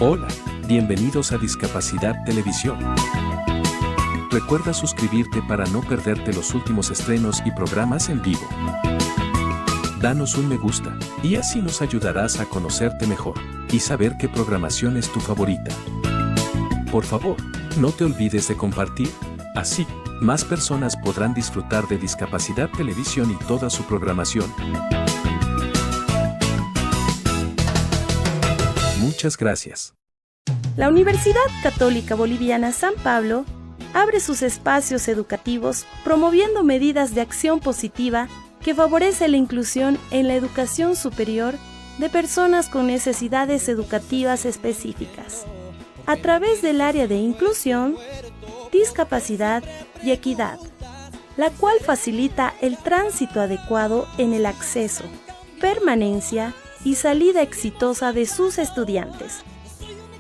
Hola, bienvenidos a Discapacidad Televisión. Recuerda suscribirte para no perderte los últimos estrenos y programas en vivo. Danos un me gusta, y así nos ayudarás a conocerte mejor y saber qué programación es tu favorita. Por favor, no te olvides de compartir, así, más personas podrán disfrutar de Discapacidad Televisión y toda su programación. Muchas gracias. La Universidad Católica Boliviana San Pablo abre sus espacios educativos promoviendo medidas de acción positiva que favorece la inclusión en la educación superior de personas con necesidades educativas específicas, a través del área de inclusión, discapacidad y equidad, la cual facilita el tránsito adecuado en el acceso, permanencia y salida exitosa de sus estudiantes.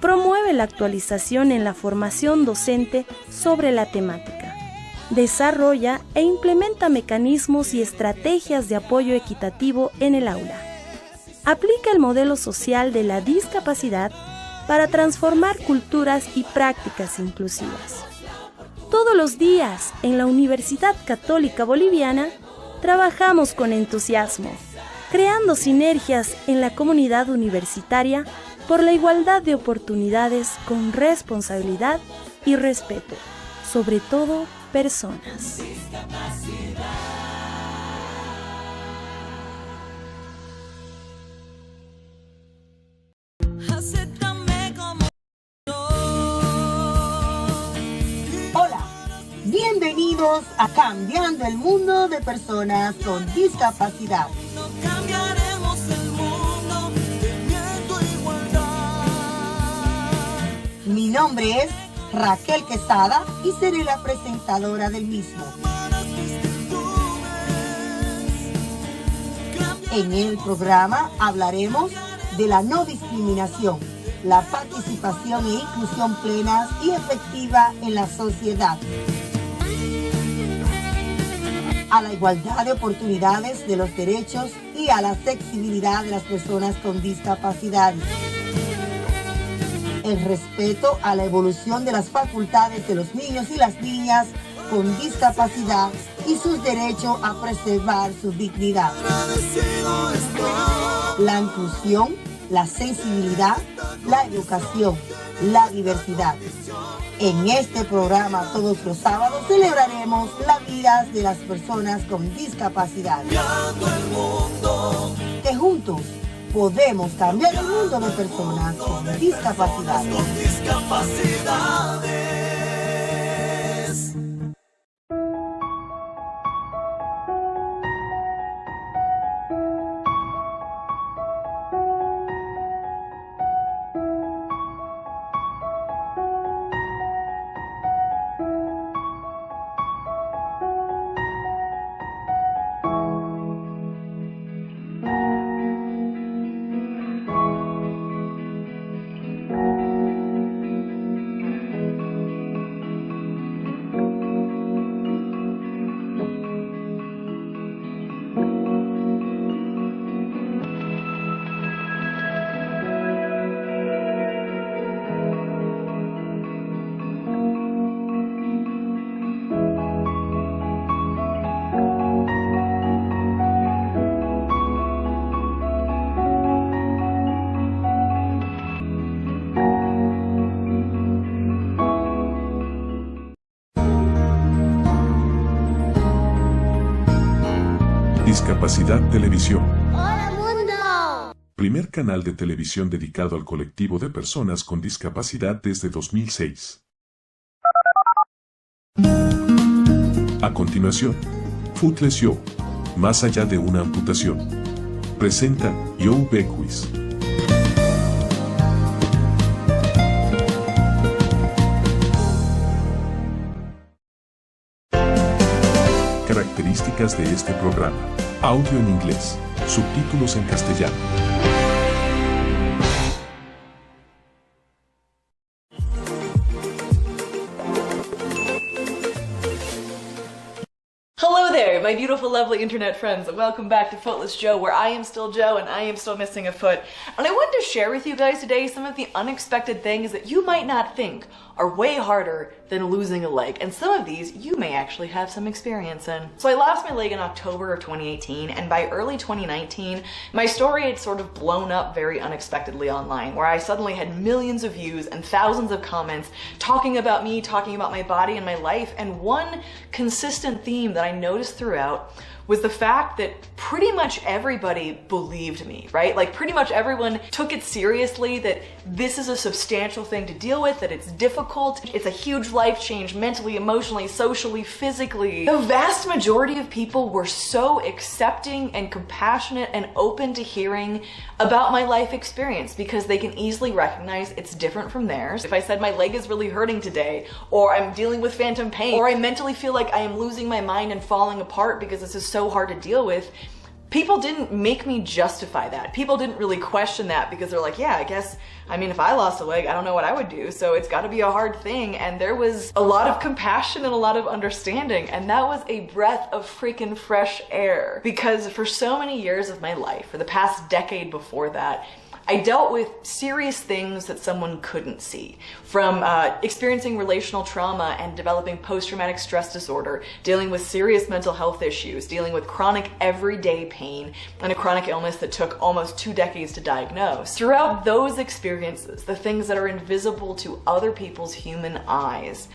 Promueve la actualización en la formación docente sobre la temática. Desarrolla e implementa mecanismos y estrategias de apoyo equitativo en el aula. Aplica el modelo social de la discapacidad para transformar culturas y prácticas inclusivas. Todos los días en la Universidad Católica Boliviana trabajamos con entusiasmo, creando sinergias en la comunidad universitaria por la igualdad de oportunidades con responsabilidad y respeto, sobre todo personas. Hola, bienvenidos a Cambiando el Mundo de Personas con Discapacidad. Mi nombre es Raquel Quesada y seré la presentadora del mismo. En el programa hablaremos de la no discriminación, la participación e inclusión plenas y efectiva en la sociedad, a la igualdad de oportunidades de los derechos y a la accesibilidad de las personas con discapacidades, el respeto a la evolución de las facultades de los niños y las niñas con discapacidad y sus derechos a preservar su dignidad, la inclusión, la sensibilidad, la educación, la diversidad. En este programa todos los sábados celebraremos la vida de las personas con discapacidad. Que juntos podemos cambiar el mundo de personas con discapacidad. Discapacidad Televisión. ¡Hola mundo! Primer canal de televisión dedicado al colectivo de personas con discapacidad desde 2006. A continuación, Footless UU, más allá de una amputación. Presenta UU BECKWITH. Características de este programa. Audio en inglés, subtítulos en castellano. Hello there, my my beautiful, lovely internet friends, welcome back to Footless Joe, where I am still Joe and I am still missing a foot. And I wanted to share with you guys today some of the unexpected things that you might not think are way harder than losing a leg, and some of these you may actually have some experience in. So I lost my leg in October of 2018, and by early 2019, my story had sort of blown up very unexpectedly online, where I suddenly had millions of views and thousands of comments talking about me, talking about my body and my life, and one consistent theme that I noticed throughout was the fact that pretty much everybody believed me, right? Like pretty much everyone took it seriously, that this is a substantial thing to deal with, that it's difficult, it's a huge life change mentally, emotionally, socially, physically. The vast majority of people were so accepting and compassionate and open to hearing about my life experience because they can easily recognize it's different from theirs. If I said my leg is really hurting today, or I'm dealing with phantom pain, or I mentally feel like I am losing my mind and falling apart because this is so hard to deal with, people didn't make me justify that. People didn't really question that because they're like, yeah, I mean, if I lost a leg, I don't know what I would do, so it's gotta be a hard thing. And there was a lot of compassion and a lot of understanding, and that was a breath of freaking fresh air. Because for so many years of my life, for the past decade before that, I dealt with serious things that someone couldn't see. From experiencing relational trauma and developing post-traumatic stress disorder, dealing with serious mental health issues, dealing with chronic everyday pain, and a chronic illness that took almost 2 decades to diagnose. Throughout those experiences, the things that are invisible to other people's human eyes,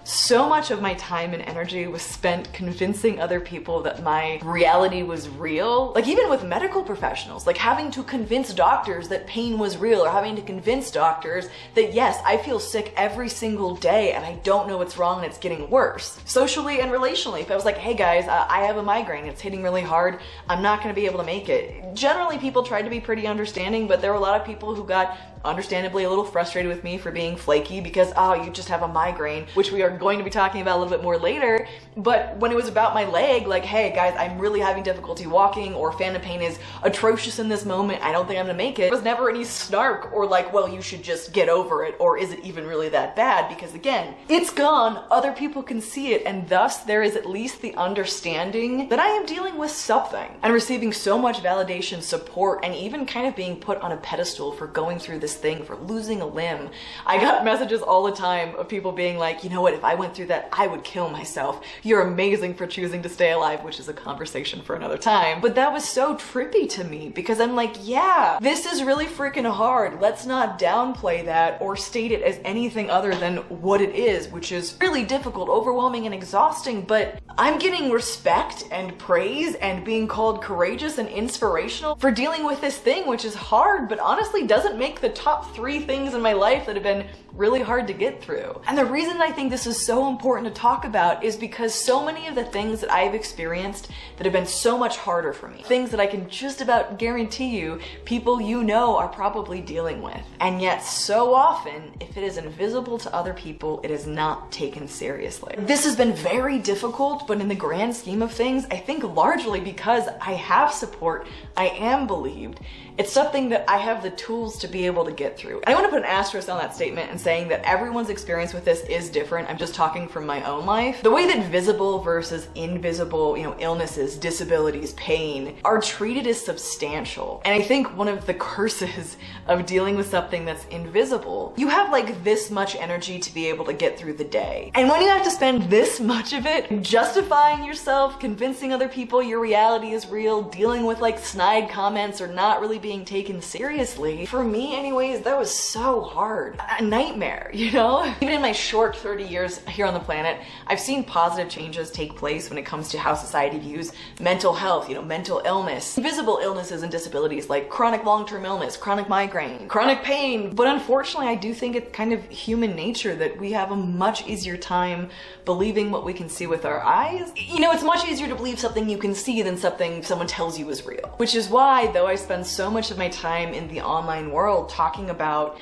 so much of my time and energy was spent convincing other people that my reality was real. Like even with medical professionals, like having to convince doctors that pain was real, or having to convince doctors that yes, I feel sick every single day and I don't know what's wrong and it's getting worse. Socially and relationally, if I was like, hey guys, I have a migraine, it's hitting really hard, I'm not gonna be able to make it. Generally people tried to be pretty understanding, but there were a lot of people who got understandably a little frustrated with me for being flaky because, oh, you just have a migraine, which we are going to be talking about a little bit more later. But when it was about my leg, like, hey guys, I'm really having difficulty walking, or phantom pain is atrocious in this moment, I don't think I'm gonna make it, there was never any snark or like, well, you should just get over it, or is it even really that bad? Because again, it's gone, other people can see it, and thus there is at least the understanding that I am dealing with something. And receiving so much validation, support, and even kind of being put on a pedestal for going through this thing, for losing a limb. I got messages all the time of people being like, you know what, if I went through that, I would kill myself. You're amazing for choosing to stay alive, which is a conversation for another time. But that was so trippy to me because I'm like, yeah, this is really freaking hard. Let's not downplay that or state it as anything other than what it is, which is really difficult, overwhelming, and exhausting. But I'm getting respect and praise and being called courageous and inspirational for dealing with this thing, which is hard, but honestly doesn't make the top 3 things in my life that have been really hard to get through. And the reason I think this is so important to talk about is because so many of the things that I've experienced that have been so much harder for me, things that I can just about guarantee you people you know are probably dealing with. And yet so often, if it is invisible to other people, it is not taken seriously. This has been very difficult, but in the grand scheme of things, I think largely because I have support, I am believed, it's something that I have the tools to be able to get through. And I want to put an asterisk on that statement and saying that everyone's experience with this is different. I'm just talking from my own life. The way that visible versus invisible, illnesses, disabilities, pain are treated as substantial. And I think one of the curses of dealing with something that's invisible, you have like this much energy to be able to get through the day. And when you have to spend this much of it justifying yourself, convincing other people your reality is real, dealing with like snide comments or not really being taken seriously, for me anyways, that was so hard. A nightmare, Even in my short 30 years here on the planet, I've seen positive changes take place when it comes to how society views mental health, mental illness, invisible illnesses and disabilities like chronic long-term illness, chronic migraine, chronic pain. But unfortunately, I do think it's kind of human nature that we have a much easier time believing what we can see with our eyes. It's much easier to believe something you can see than something someone tells you is real. Which is why, though I spend so much of my time in the online world talking about,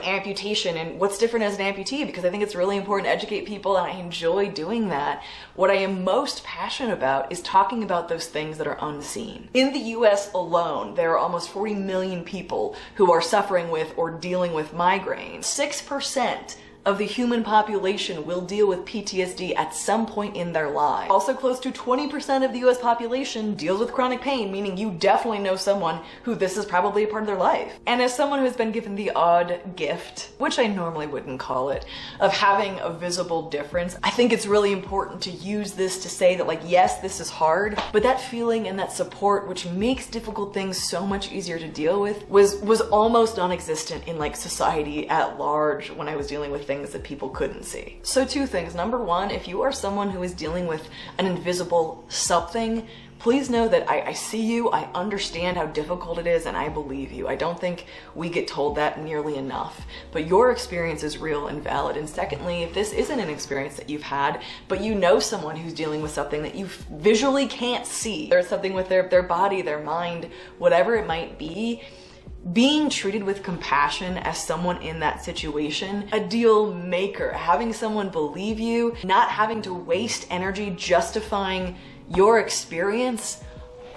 amputation and what's different as an amputee, because I think it's really important to educate people and I enjoy doing that. What I am most passionate about is talking about those things that are unseen. In the US alone, there are almost 40 million people who are suffering with or dealing with migraines. 6% of the human population will deal with PTSD at some point in their lives. Also, close to 20% of the US population deals with chronic pain, meaning you definitely know someone who this is probably a part of their life. And as someone who has been given the odd gift, which I normally wouldn't call it, of having a visible difference, I think it's really important to use this to say that, like, yes, this is hard, but that feeling and that support, which makes difficult things so much easier to deal with, was almost non-existent in like society at large when I was dealing with things that people couldn't see. So two things. Number one, if you are someone who is dealing with an invisible something, please know that I see you, I understand how difficult it is, and I believe you. I don't think we get told that nearly enough. But your experience is real and valid. And secondly, if this isn't an experience that you've had, but you know someone who's dealing with something that you visually can't see, there's something with their body, their mind, whatever it might be, being treated with compassion as someone in that situation, a deal maker. Having someone believe you, not having to waste energy justifying your experience,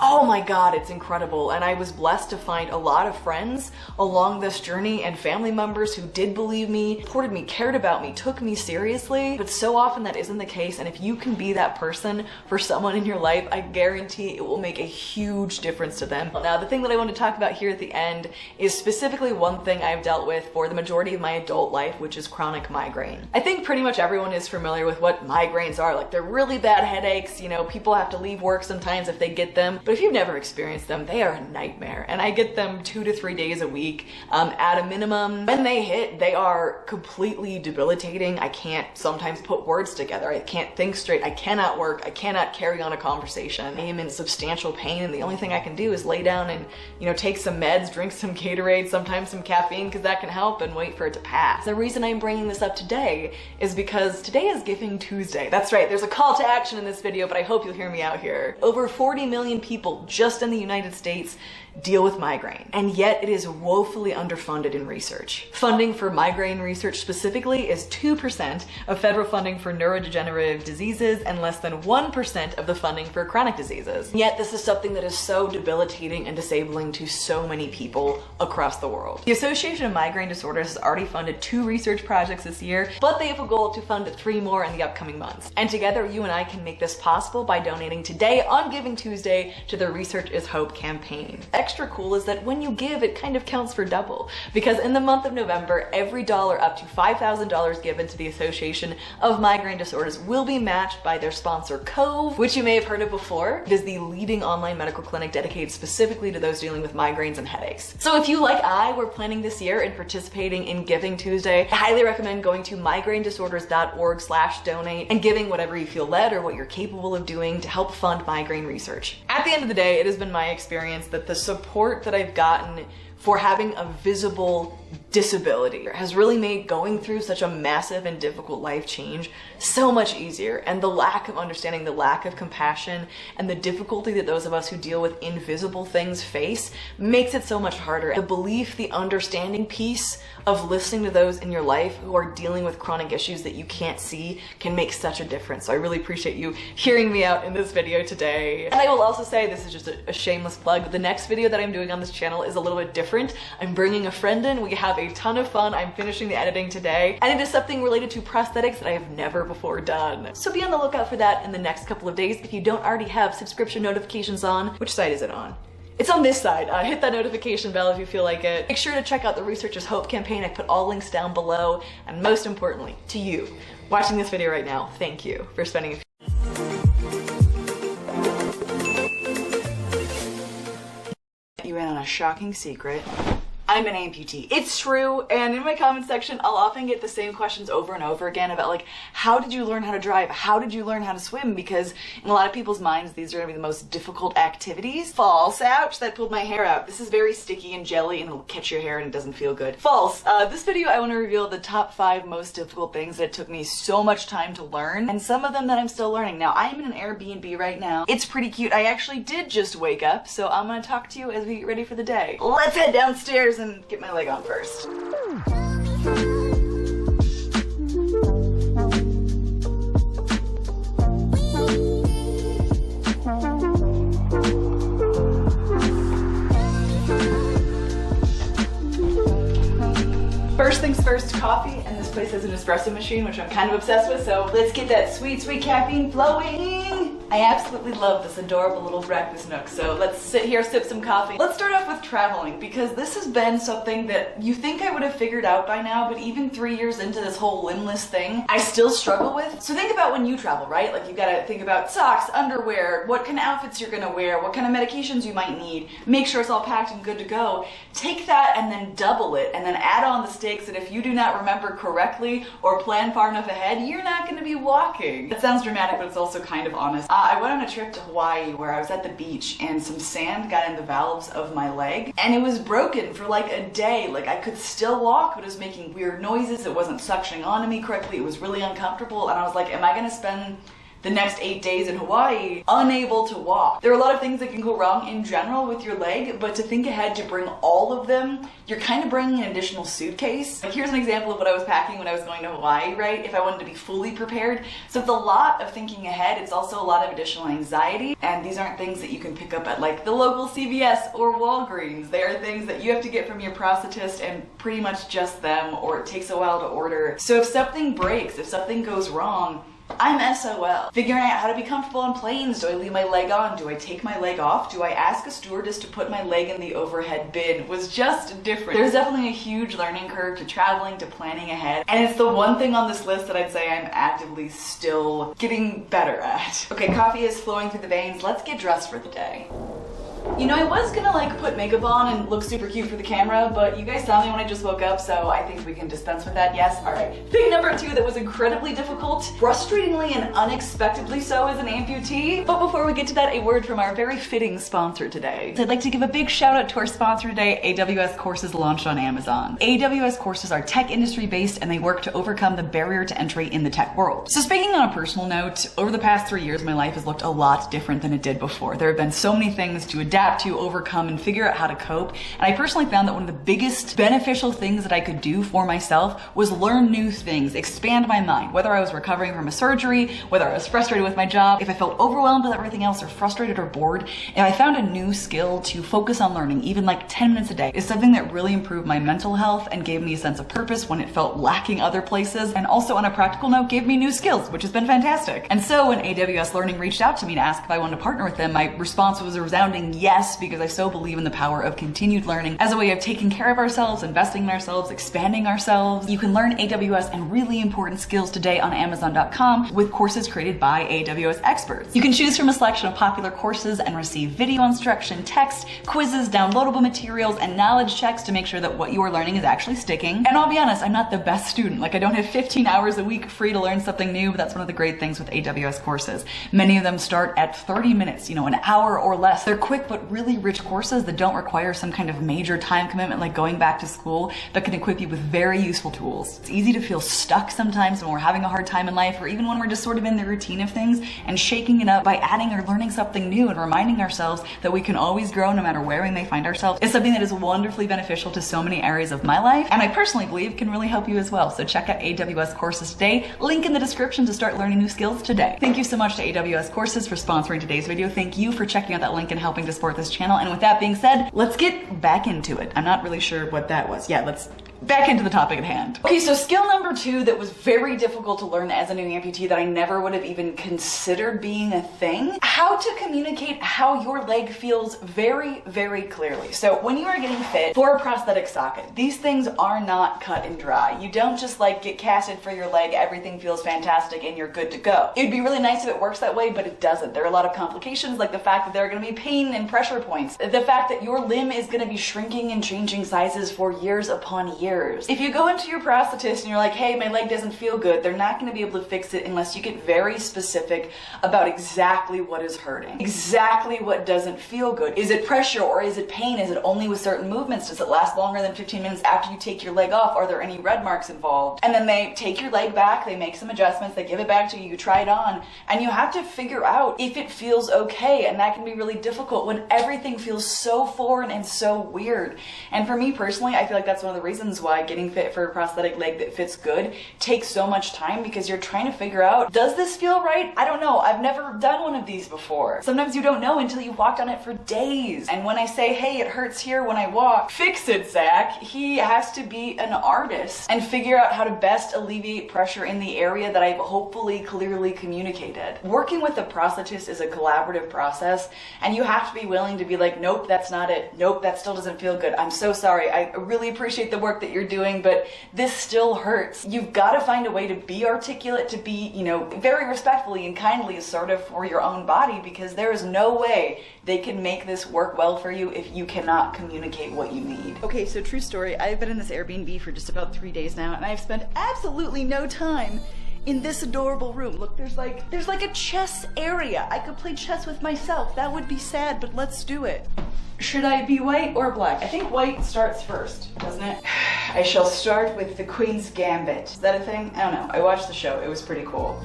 oh my God, it's incredible. And I was blessed to find a lot of friends along this journey and family members who did believe me, supported me, cared about me, took me seriously. But so often that isn't the case. And if you can be that person for someone in your life, I guarantee it will make a huge difference to them. Now, the thing that I want to talk about here at the end is specifically one thing I've dealt with for the majority of my adult life, which is chronic migraine. I think pretty much everyone is familiar with what migraines are. Like, they're really bad headaches. You know, people have to leave work sometimes if they get them. But if you've never experienced them, they are a nightmare. And I get them 2 to 3 days a week at a minimum. When they hit, they are completely debilitating. I can't sometimes put words together. I can't think straight. I cannot work. I cannot carry on a conversation. I am in substantial pain, and the only thing I can do is lay down and, you know, take some meds, drink some Gatorade, sometimes some caffeine, because that can help, and wait for it to pass. The reason I'm bringing this up today is because today is Giving Tuesday. That's right. There's a call to action in this video, but I hope you'll hear me out here. Over 40 million people just in the United States deal with migraine, and yet it is woefully underfunded in research. Funding for migraine research specifically is 2% of federal funding for neurodegenerative diseases and less than 1% of the funding for chronic diseases. Yet this is something that is so debilitating and disabling to so many people across the world. The Association of Migraine Disorders has already funded 2 research projects this year, but they have a goal to fund 3 more in the upcoming months. And together, you and I can make this possible by donating today on Giving Tuesday to the Research is Hope campaign. Extra cool is that when you give, it kind of counts for double, because in the month of November, every dollar up to $5,000 given to the Association of Migraine Disorders will be matched by their sponsor Cove, which you may have heard of before. It is the leading online medical clinic dedicated specifically to those dealing with migraines and headaches. So if you, like I, were planning this year and participating in Giving Tuesday, I highly recommend going to migrainedisorders.org/donate and giving whatever you feel led or what you're capable of doing to help fund migraine research. At the end of the day, it has been my experience that the support that I've gotten for having a visible disability has really made going through such a massive and difficult life change so much easier. And the lack of understanding, the lack of compassion, and the difficulty that those of us who deal with invisible things face makes it so much harder. The belief, the understanding piece of listening to those in your life who are dealing with chronic issues that you can't see can make such a difference. So I really appreciate you hearing me out in this video today. And I will also say, this is just a shameless plug, the next video that I'm doing on this channel is a little bit different. I'm bringing a friend in. We have a ton of fun. I'm finishing the editing today, and it is something related to prosthetics that I have never before done. So be on the lookout for that in the next couple of days. If you don't already have subscription notifications on, which side is it on? It's on this side. Hit that notification bell if you feel like it. Make sure to check out the Research is Hope campaign. I put all links down below. And most importantly, to you watching this video right now, thank you for spending a few you in on a shocking secret. I'm an amputee. It's true, and in my comment section, I'll often get the same questions over and over again about, like, how did you learn how to drive? How did you learn how to swim? Because in a lot of people's minds, these are gonna be the most difficult activities. False. Ouch, that pulled my hair out. This is very sticky and jelly, and it'll catch your hair and it doesn't feel good. False. This video, I wanna reveal the top 5 most difficult things that took me so much time to learn, and some of them that I'm still learning. Now, I am in an Airbnb right now. It's pretty cute. I actually did just wake up, so I'm gonna talk to you as we get ready for the day. Let's head downstairs and get my leg on first. First things first, coffee and this place has an espresso machine, which I'm kind of obsessed with, so let's get that sweet, sweet caffeine flowing. I absolutely love this adorable little breakfast nook, so let's sit here, sip some coffee. Let's start off with traveling, because this has been something that you think I would have figured out by now, but even 3 years into this whole limbless thing, I still struggle with. So think about when you travel, right? Like, you gotta think about socks, underwear, what kind of outfits you're gonna wear, what kind of medications you might need, make sure it's all packed and good to go. Take that and then double it, and then add on the stakes that if you do not remember correctly or plan far enough ahead, you're not gonna be walking. That sounds dramatic, but it's also kind of honest. I went on a trip to Hawaii where I was at the beach and some sand got in the valves of my leg and it was broken for like a day. Like, I could still walk, but it was making weird noises. It wasn't suctioning onto me correctly. It was really uncomfortable, and I was like, am I gonna spend the next 8 days in Hawaii unable to walk? There are a lot of things that can go wrong in general with your leg, but to think ahead to bring all of them, you're kind of bringing an additional suitcase. Like, here's an example of what I was packing when I was going to Hawaii, right? If I wanted to be fully prepared. So it's a lot of thinking ahead. It's also a lot of additional anxiety. And these aren't things that you can pick up at like the local CVS or Walgreens. They are things that you have to get from your prosthetist and pretty much just them, or it takes a while to order. So if something breaks, if something goes wrong, I'm SOL. Figuring out how to be comfortable on planes. Do I leave my leg on? Do I take my leg off? Do I ask a stewardess to put my leg in the overhead bin? Was just different. There's definitely a huge learning curve to traveling, to planning ahead. And it's the one thing on this list that I'd say I'm actively still getting better at. Okay, coffee is flowing through the veins. Let's get dressed for the day. You know, I was gonna like put makeup on and look super cute for the camera, but you guys saw me when I just woke up, so I think we can dispense with that. Yes? Alright. Thing number 2 that was incredibly difficult, frustratingly and unexpectedly so as an amputee. But before we get to that, a word from our very fitting sponsor today. I'd like to give a big shout out to our sponsor today, AWS Courses, launched on Amazon. AWS Courses are tech industry based, and they work to overcome the barrier to entry in the tech world. So speaking on a personal note, over the past 3 years, my life has looked a lot different than it did before. There have been so many things to adapt to, overcome, and figure out how to cope. And I personally found that one of the biggest beneficial things that I could do for myself was learn new things, expand my mind, whether I was recovering from a surgery, whether I was frustrated with my job, if I felt overwhelmed with everything else or frustrated or bored. If I found a new skill to focus on learning, even like 10 minutes a day, is something that really improved my mental health and gave me a sense of purpose when it felt lacking other places, and also on a practical note gave me new skills, which has been fantastic. And so when AWS Learning reached out to me to ask if I wanted to partner with them, my response was a resounding yes, because I so believe in the power of continued learning as a way of taking care of ourselves, investing in ourselves, expanding ourselves. You can learn AWS and really important skills today on Amazon.com with courses created by AWS experts. You can choose from a selection of popular courses and receive video instruction, text, quizzes, downloadable materials, and knowledge checks to make sure that what you are learning is actually sticking. And I'll be honest, I'm not the best student. Like, I don't have 15 hours a week free to learn something new, but that's one of the great things with AWS courses. Many of them start at 30 minutes, you know, an hour or less. They're quick but really rich courses that don't require some kind of major time commitment like going back to school, but can equip you with very useful tools. It's easy to feel stuck sometimes when we're having a hard time in life, or even when we're just sort of in the routine of things, and shaking it up by adding or learning something new and reminding ourselves that we can always grow no matter where we may find ourselves is something that is wonderfully beneficial to so many areas of my life, and I personally believe can really help you as well. So check out AWS courses today. Link in the description to start learning new skills today. Thank you so much to AWS courses for sponsoring today's video. Thank you for checking out that link and helping to support this channel. And with that being said, let's get back into it. I'm not really sure what that was. Yeah, let's back into the topic at hand. Okay, so skill number 2 that was very difficult to learn as a new amputee that I never would have even considered being a thing: how to communicate how your leg feels very, very clearly. So when you are getting fit for a prosthetic socket, these things are not cut and dry. You don't just like get casted for your leg, everything feels fantastic, and you're good to go. It'd be really nice if it works that way, but it doesn't. There are a lot of complications, like the fact that there are going to be pain and pressure points, the fact that your limb is going to be shrinking and changing sizes for years upon years. If you go into your prosthetist and you're like, hey, my leg doesn't feel good, they're not going to be able to fix it unless you get very specific about exactly what is hurting, exactly what doesn't feel good. Is it pressure or is it pain? Is it only with certain movements? Does it last longer than 15 minutes after you take your leg off? Are there any red marks involved? And then they take your leg back, they make some adjustments, they give it back to you, you try it on, and you have to figure out if it feels okay. And that can be really difficult when everything feels so foreign and so weird. And for me personally, I feel like that's one of the reasons why getting fit for a prosthetic leg that fits good takes so much time, because you're trying to figure out, does this feel right? I don't know. I've never done one of these before. Sometimes you don't know until you've walked on it for days. And when I say, hey, it hurts here when I walk, fix it, Zach. He has to be an artist and figure out how to best alleviate pressure in the area that I've hopefully clearly communicated. Working with a prosthetist is a collaborative process, and you have to be willing to be like, nope, that's not it. Nope, that still doesn't feel good. I'm so sorry. I really appreciate the work that you're doing, but this still hurts. You've got to find a way to be articulate, to be, very respectfully and kindly assertive for your own body, because there is no way they can make this work well for you if you cannot communicate what you need. Okay, so true story. I've been in this Airbnb for just about 3 days now, and I've spent absolutely no time in this adorable room. Look, there's like a chess area. I could play chess with myself. That would be sad, but let's do it. Should I be white or black? I think white starts first, doesn't it? I shall start with the Queen's Gambit. Is that a thing? I don't know. I watched the show. It was pretty cool.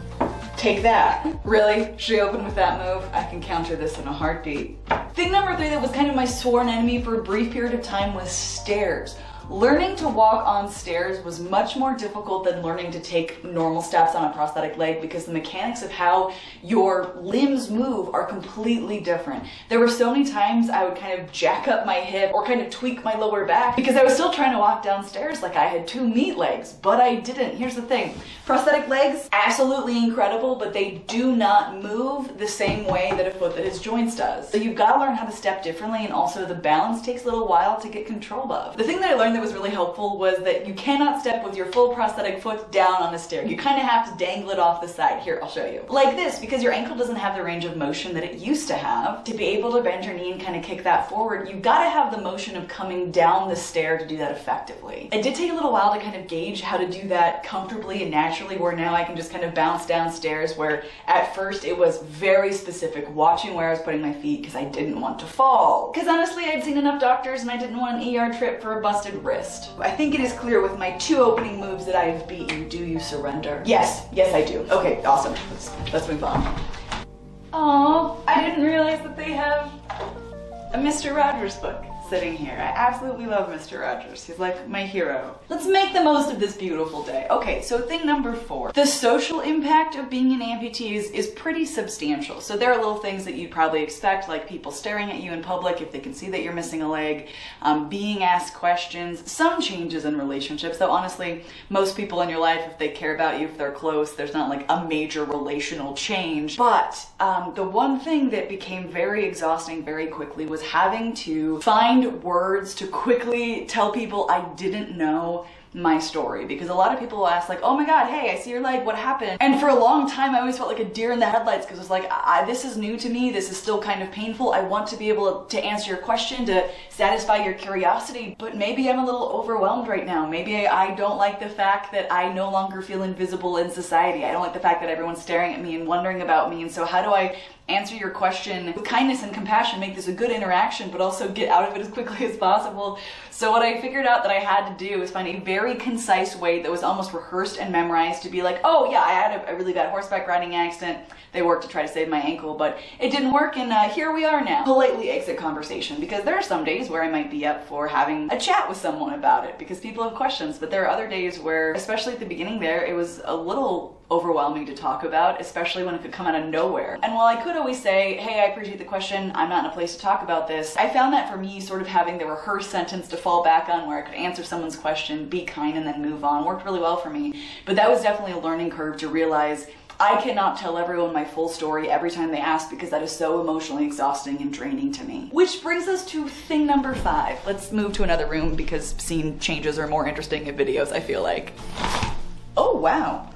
Take that. Really? Should I open with that move? I can counter this in a heartbeat. Thing number 3 that was kind of my sworn enemy for a brief period of time was stairs. Learning to walk on stairs was much more difficult than learning to take normal steps on a prosthetic leg, because the mechanics of how your limbs move are completely different. There were so many times I would kind of jack up my hip or kind of tweak my lower back because I was still trying to walk downstairs like I had 2 meat legs, but I didn't. Here's the thing. Prosthetic legs, absolutely incredible, but they do not move the same way that a foot that has joints does. So you've got to learn how to step differently, and also the balance takes a little while to get control of. The thing that I learned that was really helpful was that you cannot step with your full prosthetic foot down on a stair. You kind of have to dangle it off the side. Here, I'll show you. Like this, because your ankle doesn't have the range of motion that it used to have. To be able to bend your knee and kind of kick that forward, you've got to have the motion of coming down the stair to do that effectively. It did take a little while to kind of gauge how to do that comfortably and naturally, where now I can just kind of bounce downstairs, where at first it was very specific, watching where I was putting my feet because I didn't want to fall. Because honestly, I'd seen enough doctors and I didn't want an ER trip for a busted wrist. I think it is clear with my 2 opening moves that I have beaten. Do you surrender? Yes, I do. Okay, awesome. Let's move on. Oh, I didn't realize that they have a Mr. Rogers book sitting here. I absolutely love Mr. Rogers. He's like my hero. Let's make the most of this beautiful day. Okay, so thing number 4. The social impact of being an amputee is pretty substantial. So there are little things that you'd probably expect, like people staring at you in public if they can see that you're missing a leg, being asked questions, some changes in relationships, though honestly, most people in your life, if they care about you, if they're close, there's not like a major relational change. But the one thing that became very exhausting very quickly was having to find words to quickly tell people I didn't know my story, because a lot of people will ask like, oh my god, hey, I see your leg, what happened? And for a long time I always felt like a deer in the headlights, because it was like, this is new to me, this is still kind of painful, I want to be able to answer your question, to satisfy your curiosity, but maybe I'm a little overwhelmed right now. Maybe I don't like the fact that I no longer feel invisible in society. I don't like the fact that everyone's staring at me and wondering about me, and so how do I answer your question with kindness and compassion, make this a good interaction, but also get out of it as quickly as possible? So what I figured out that I had to do is find a very concise way that was almost rehearsed and memorized to be like, oh yeah, I had a really bad horseback riding accident. They worked to try to save my ankle, but it didn't work, and here we are now. Politely exit conversation, because there are some days where I might be up for having a chat with someone about it because people have questions, but there are other days where, especially at the beginning there, it was a little overwhelming to talk about, especially when it could come out of nowhere. And while I could always say, hey, I appreciate the question, I'm not in a place to talk about this, I found that for me, sort of having the rehearsed sentence to fall back on where I could answer someone's question, be kind, and then move on worked really well for me. But that was definitely a learning curve to realize I cannot tell everyone my full story every time they ask, because that is so emotionally exhausting and draining to me. Which brings us to thing number 5. Let's move to another room because scene changes are more interesting in videos, I feel like. Oh, wow.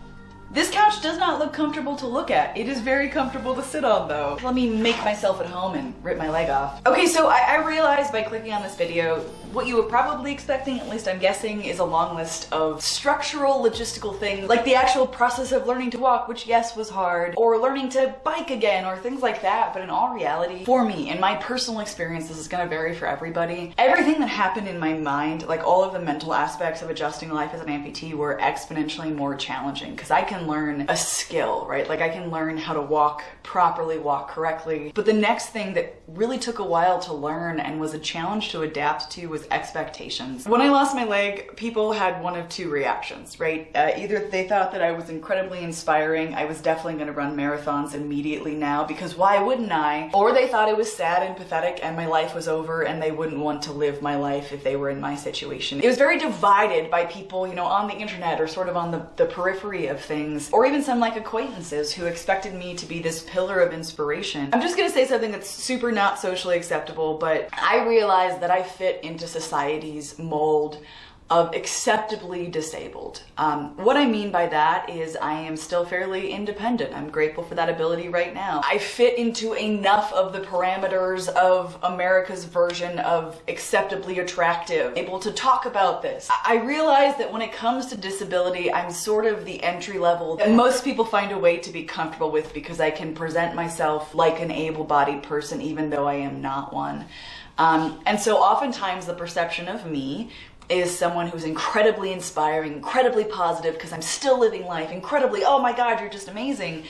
This couch does not look comfortable to look at. It is very comfortable to sit on though. Let me make myself at home and rip my leg off. Okay, so I realized by clicking on this video, what you were probably expecting, at least I'm guessing, is a long list of structural, logistical things, like the actual process of learning to walk, which yes, was hard, or learning to bike again, or things like that. But in all reality, for me, in my personal experience, this is gonna vary for everybody, everything that happened in my mind, like all of the mental aspects of adjusting life as an amputee, were exponentially more challenging, because I can can learn a skill, right? Like I can learn how to walk properly, walk correctly. But the next thing that really took a while to learn and was a challenge to adapt to was expectations. When I lost my leg, people had one of two reactions, right? Either they thought that I was incredibly inspiring, I was definitely gonna run marathons immediately now because why wouldn't I? Or they thought it was sad and pathetic and my life was over and they wouldn't want to live my life if they were in my situation. It was very divided by people, you know, on the internet or sort of on the periphery of things, or even some like acquaintances who expected me to be this pillar of inspiration. I'm just gonna say something that's super not socially acceptable, but I realized that I fit into society's mold of acceptably disabled. What I mean by that is I am still fairly independent. I'm grateful for that ability right now. I fit into enough of the parameters of America's version of acceptably attractive, able to talk about this. I realize that when it comes to disability, I'm sort of the entry level that most people find a way to be comfortable with because I can present myself like an able-bodied person even though I am not one. And so oftentimes the perception of me is someone who's incredibly inspiring, incredibly positive because I'm still living life, incredibly, oh my God, you're just amazing.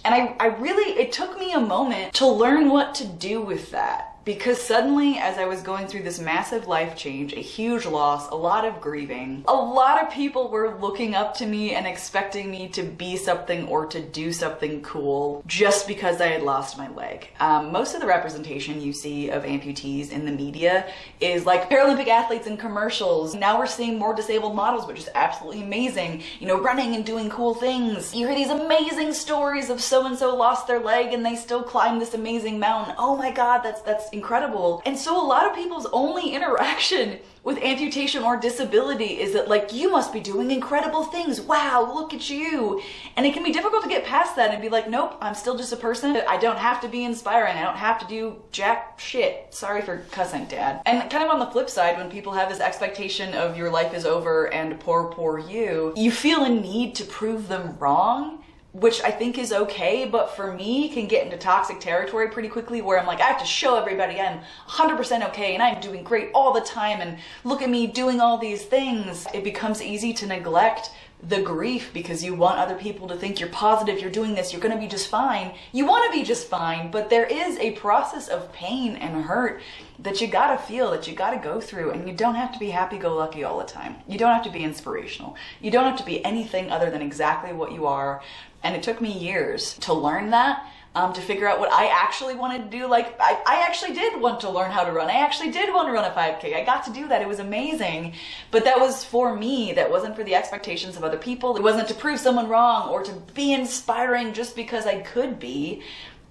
And I really, it took me a moment to learn what to do with that. Because suddenly, as I was going through this massive life change, a huge loss, a lot of grieving, a lot of people were looking up to me and expecting me to be something or to do something cool just because I had lost my leg. Most of the representation you see of amputees in the media is like Paralympic athletes in commercials. Now we're seeing more disabled models, which is absolutely amazing. You know, running and doing cool things. You hear these amazing stories of so-and-so lost their leg and they still climbed this amazing mountain. Oh my God, that's incredible. And so a lot of people's only interaction with amputation or disability is that like, you must be doing incredible things. Wow, look at you. And it can be difficult to get past that and be like, nope, I'm still just a person. I don't have to be inspiring. I don't have to do jack shit. Sorry for cussing, Dad. And kind of on the flip side, when people have this expectation of your life is over and poor you, you feel a need to prove them wrong, which I think is okay, but for me can get into toxic territory pretty quickly where I'm like, I have to show everybody I'm 100% okay and I'm doing great all the time and look at me doing all these things. It becomes easy to neglect the grief because you want other people to think you're positive, you're doing this, you're gonna be just fine. You wanna be just fine, but there is a process of pain and hurt that you gotta feel, that you gotta go through, and you don't have to be happy-go-lucky all the time. You don't have to be inspirational. You don't have to be anything other than exactly what you are. And it took me years to learn that, to figure out what I actually wanted to do. Like, I actually did want to learn how to run. I actually did want to run a 5K. I got to do that. It was amazing. But that was for me. That wasn't for the expectations of other people. It wasn't to prove someone wrong or to be inspiring just because I could be.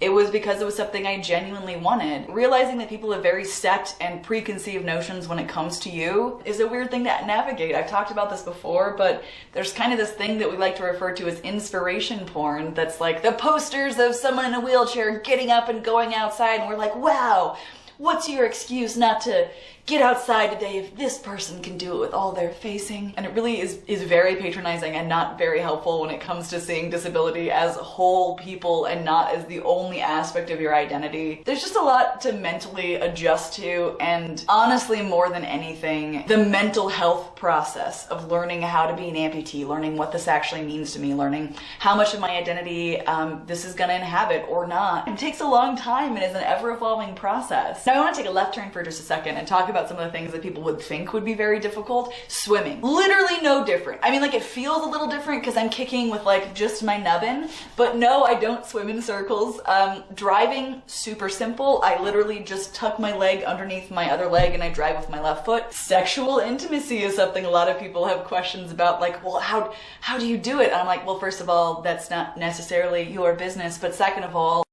It was because it was something I genuinely wanted. Realizing that people have very set and preconceived notions when it comes to you is a weird thing to navigate. I've talked about this before, but there's kind of this thing that we like to refer to as inspiration porn that's like the posters of someone in a wheelchair getting up and going outside, and we're like, wow, what's your excuse not to get outside today if this person can do it with all they're facing? And it really is very patronizing and not very helpful when it comes to seeing disability as whole people and not as the only aspect of your identity. There's just a lot to mentally adjust to, and honestly, more than anything, the mental health process of learning how to be an amputee, learning what this actually means to me, learning how much of my identity this is gonna inhabit or not. It takes a long time and is an ever-evolving process. Now I want to take a left turn for just a second and talk about some of the things that people would think would be very difficult. Swimming. Literally no different. I mean, like, it feels a little different because I'm kicking with like just my nubbin, but no, I don't swim in circles. Driving, super simple. I literally just tuck my leg underneath my other leg and I drive with my left foot. Sexual intimacy is something a lot of people have questions about, like, well, how do you do it? And I'm like, well, first of all, that's not necessarily your business, but second of all,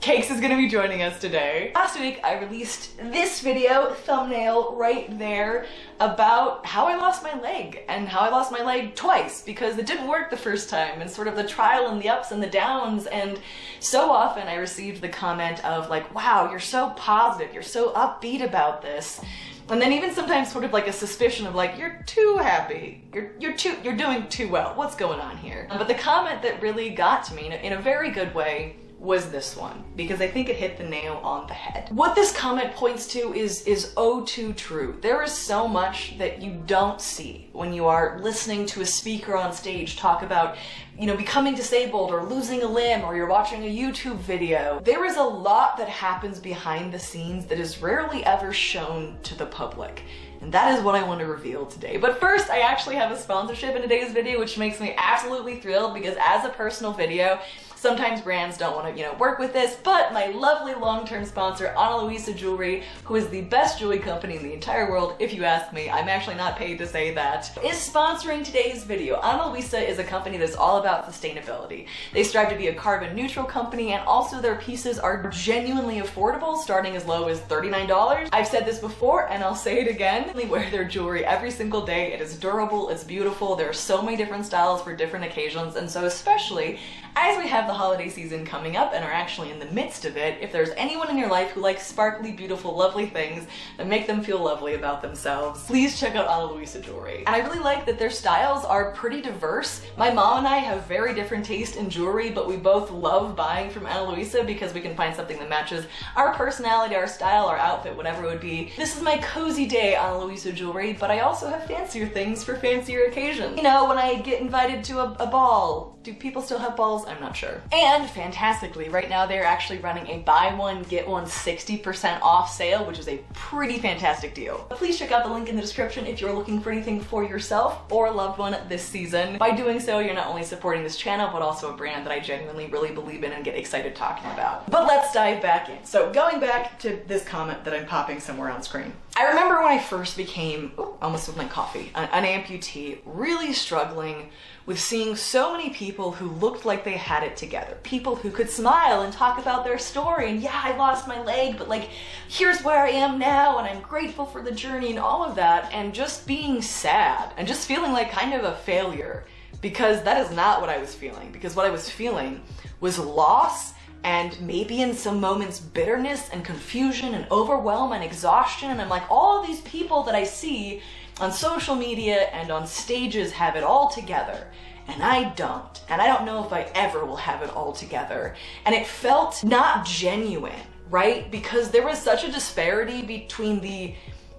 Cakes is gonna be joining us today. Last week I released this video, thumbnail right there, about how I lost my leg, and how I lost my leg twice because it didn't work the first time, and sort of the trial and the ups and the downs. And so often I received the comment of like, wow, you're so positive, you're so upbeat about this. And then even sometimes sort of like a suspicion of like, you're too happy, you're doing too well, what's going on here? But the comment that really got to me in a very good way was this one, because I think it hit the nail on the head. What this comment points to is oh too true. There is so much that you don't see when you are listening to a speaker on stage talk about, you know, becoming disabled or losing a limb, or you're watching a YouTube video. There is a lot that happens behind the scenes that is rarely ever shown to the public. And that is what I want to reveal today. But first, I actually have a sponsorship in today's video, which makes me absolutely thrilled, because as a personal video, sometimes brands don't want to, work with this, but my lovely long-term sponsor, Ana Luisa Jewelry, who is the best jewelry company in the entire world, if you ask me, I'm actually not paid to say that, is sponsoring today's video. Ana Luisa is a company that's all about sustainability. They strive to be a carbon neutral company, and also their pieces are genuinely affordable, starting as low as $39. I've said this before, and I'll say it again. They wear their jewelry every single day. It is durable, it's beautiful. There are so many different styles for different occasions, and so especially as we have the holiday season coming up and are actually in the midst of it, if there's anyone in your life who likes sparkly, beautiful, lovely things that make them feel lovely about themselves, please check out Ana Luisa Jewelry. And I really like that their styles are pretty diverse. My mom and I have very different taste in jewelry, but we both love buying from Ana Luisa because we can find something that matches our personality, our style, our outfit, whatever it would be. This is my cozy day Ana Luisa Jewelry, but I also have fancier things for fancier occasions. You know, when I get invited to a ball. Do people still have balls? I'm not sure. And fantastically, right now they're actually running a buy one, get one 60% off sale, which is a pretty fantastic deal. Please check out the link in the description if you're looking for anything for yourself or a loved one this season. By doing so, you're not only supporting this channel, but also a brand that I genuinely really believe in and get excited talking about. But let's dive back in. So going back to this comment that I'm popping somewhere on screen. I remember when I first became, almost with my coffee, an amputee, really struggling with seeing so many people who looked like they had it together. People who could smile and talk about their story and, yeah, I lost my leg, but like, here's where I am now and I'm grateful for the journey and all of that, and just being sad and just feeling like kind of a failure, because that is not what I was feeling. Because what I was feeling was loss, and maybe in some moments bitterness and confusion and overwhelm and exhaustion. And I'm like, all of these people that I see on social media and on stages have it all together, and I don't. And I don't know if I ever will have it all together. And it felt not genuine, right? Because there was such a disparity between the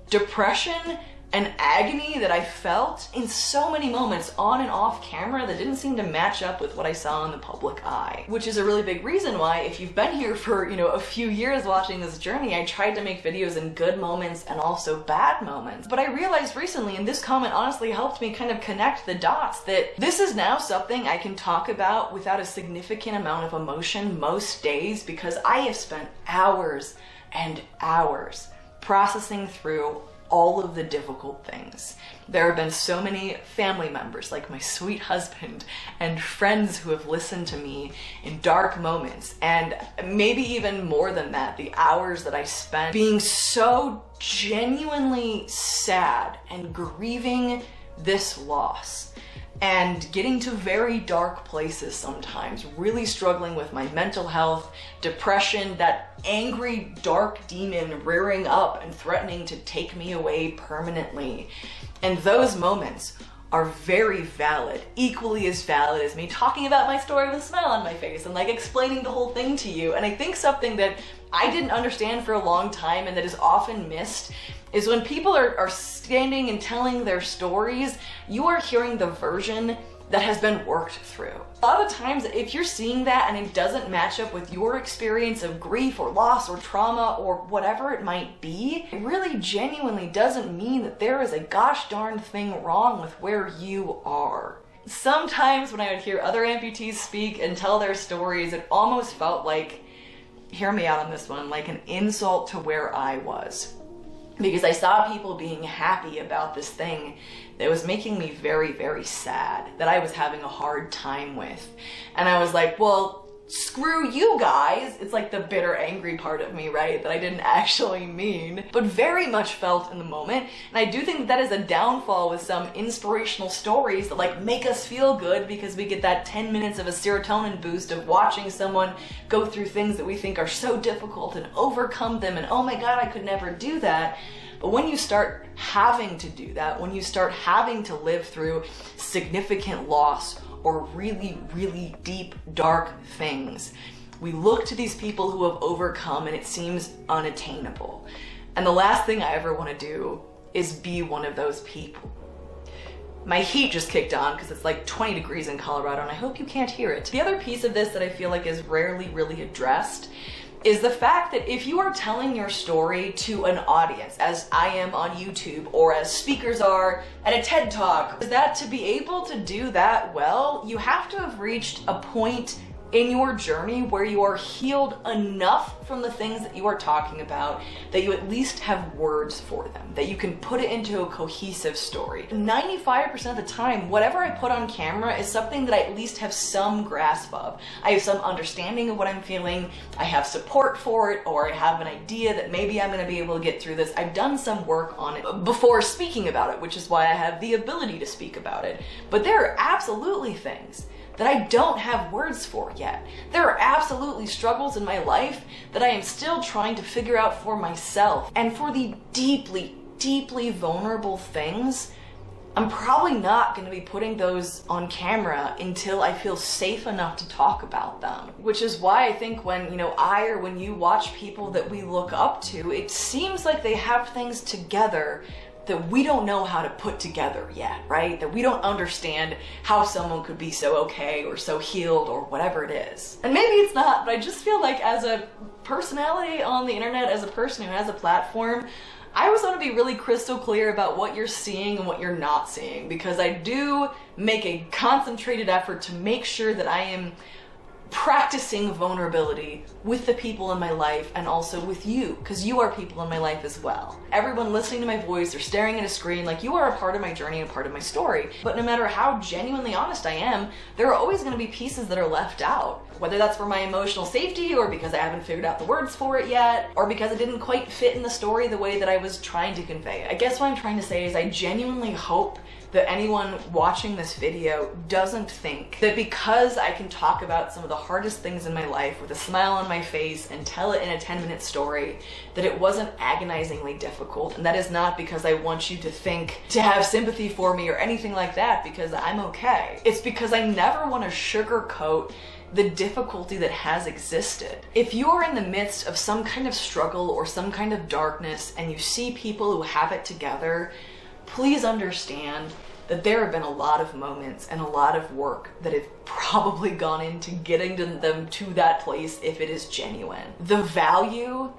depression and agony that I felt in so many moments on and off camera that didn't seem to match up with what I saw in the public eye. Which is a really big reason why, if you've been here for, a few years watching this journey, I tried to make videos in good moments and also bad moments. But I realized recently, and this comment honestly helped me kind of connect the dots, that this is now something I can talk about without a significant amount of emotion most days, because I have spent hours and hours processing through all of the difficult things. There have been so many family members, like my sweet husband, and friends who have listened to me in dark moments, and maybe even more than that, the hours that I spent being so genuinely sad and grieving this loss, and getting to very dark places sometimes, really struggling with my mental health, depression, that angry dark demon rearing up and threatening to take me away permanently. And those moments are very valid, equally as valid as me talking about my story with a smile on my face and like explaining the whole thing to you. And I think something that I didn't understand for a long time and that is often missed is when people are standing and telling their stories, you are hearing the version that has been worked through. A lot of times, if you're seeing that and it doesn't match up with your experience of grief or loss or trauma or whatever it might be, it really genuinely doesn't mean that there is a gosh darn thing wrong with where you are. Sometimes when I would hear other amputees speak and tell their stories, it almost felt like, hear me out on this one, like an insult to where I was. Because I saw people being happy about this thing that was making me very, very sad, that I was having a hard time with. And I was like, well, screw you guys. It's like the bitter, angry part of me, right? That I didn't actually mean, but very much felt in the moment. And I do think that is a downfall with some inspirational stories that like make us feel good because we get that 10 minutes of a serotonin boost of watching someone go through things that we think are so difficult and overcome them and oh my God, I could never do that. But when you start having to do that, when you start having to live through significant loss or really, really deep, dark things, We look to these people who have overcome and it seems unattainable. And the last thing I ever want to do is be one of those people. My heat just kicked on because it's like 20 degrees in Colorado and I hope you can't hear it. The other piece of this that I feel like is rarely really addressed is the fact that if you are telling your story to an audience, as I am on YouTube or as speakers are at a TED Talk, is that to be able to do that well, you have to have reached a point in your journey where you are healed enough from the things that you are talking about that you at least have words for them, that you can put it into a cohesive story. 95% of the time, whatever I put on camera is something that I at least have some grasp of. I have some understanding of what I'm feeling, I have support for it, or I have an idea that maybe I'm gonna be able to get through this. I've done some work on it before speaking about it, which is why I have the ability to speak about it. But there are absolutely things that I don't have words for yet. There are absolutely struggles in my life that I am still trying to figure out for myself. And for the deeply, deeply vulnerable things, I'm probably not going to be putting those on camera until I feel safe enough to talk about them. Which is why I think when, when you watch people that we look up to, it seems like they have things together that we don't know how to put together yet, right? That we don't understand how someone could be so okay or so healed or whatever it is. And maybe it's not, but I just feel like as a personality on the internet, as a person who has a platform, I always want to be really crystal clear about what you're seeing and what you're not seeing, because I do make a concentrated effort to make sure that I am practicing vulnerability with the people in my life and also with you, because you are people in my life as well. Everyone listening to my voice or staring at a screen, like, you are a part of my journey and a part of my story. But no matter how genuinely honest I am, there are always going to be pieces that are left out. Whether that's for my emotional safety, or because I haven't figured out the words for it yet, or because it didn't quite fit in the story the way that I was trying to convey. I guess what I'm trying to say is I genuinely hope that anyone watching this video doesn't think that because I can talk about some of the hardest things in my life with a smile on my face and tell it in a 10-minute story, that it wasn't agonizingly difficult. And that is not because I want you to think to have sympathy for me or anything like that, because I'm okay. It's because I never want to sugarcoat the difficulty that has existed. If you are in the midst of some kind of struggle or some kind of darkness and you see people who have it together, please understand that there have been a lot of moments and a lot of work that have probably gone into getting them to that place if it is genuine. The value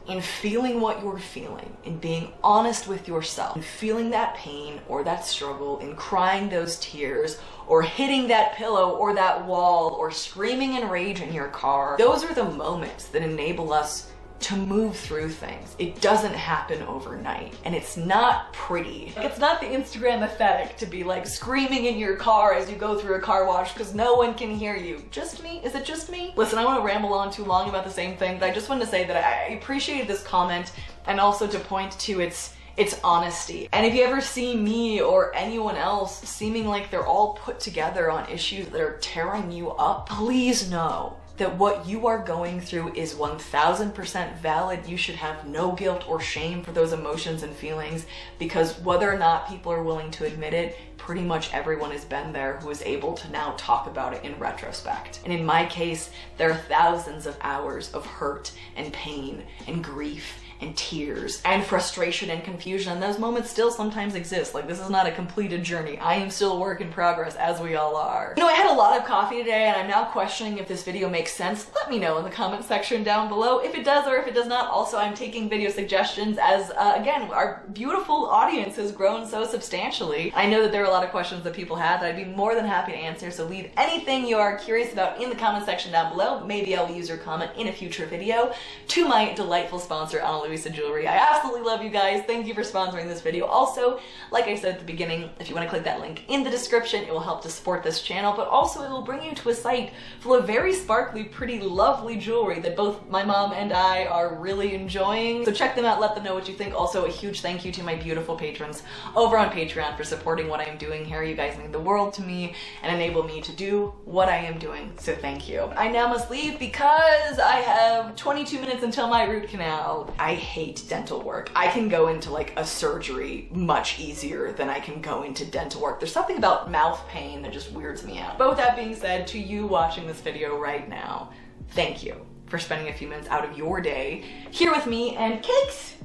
in feeling what you're feeling, in being honest with yourself, in feeling that pain or that struggle, in crying those tears, or hitting that pillow or that wall, or screaming in rage in your car. Those are the moments that enable us to move through things. It doesn't happen overnight, and it's not pretty. It's not the Instagram aesthetic to be like screaming in your car as you go through a car wash because no one can hear you. Just me? Is it just me? Listen, I want to ramble on too long about the same thing, but I just wanted to say that I appreciated this comment, and also to point to its honesty. And if you ever see me or anyone else seeming like they're all put together on issues that are tearing you up, please know that what you are going through is 1000% valid. You should have no guilt or shame for those emotions and feelings, because whether or not people are willing to admit it, pretty much everyone has been there who is able to now talk about it in retrospect. And in my case, there are thousands of hours of hurt and pain and grief and tears and frustration and confusion, and those moments still sometimes exist. Like, this is not a completed journey. I am still a work in progress, as we all are. I had a lot of coffee today, and I'm now questioning if this video makes sense. Let me know in the comment section down below if it does or if it does not. Also, I'm taking video suggestions as, again, our beautiful audience has grown so substantially. I know that there are a lot of questions that people have that I'd be more than happy to answer, so leave anything you are curious about in the comment section down below. Maybe I will use your comment in a future video. To my delightful sponsor, Annalisa Jewelry, I absolutely love you guys. Thank you for sponsoring this video. Also, like I said at the beginning, if you want to click that link in the description, it will help to support this channel, but also it will bring you to a site full of very sparkly, pretty, lovely jewelry that both my mom and I are really enjoying. So check them out, let them know what you think. Also, a huge thank you to my beautiful patrons over on Patreon for supporting what I am doing here. You guys mean the world to me and enable me to do what I am doing, so thank you. I now must leave because I have 22 minutes until my root canal. I hate dental work. I can go into like a surgery much easier than I can go into dental work. There's something about mouth pain that just weirds me out. But with that being said, to you watching this video right now, thank you for spending a few minutes out of your day here with me and cakes.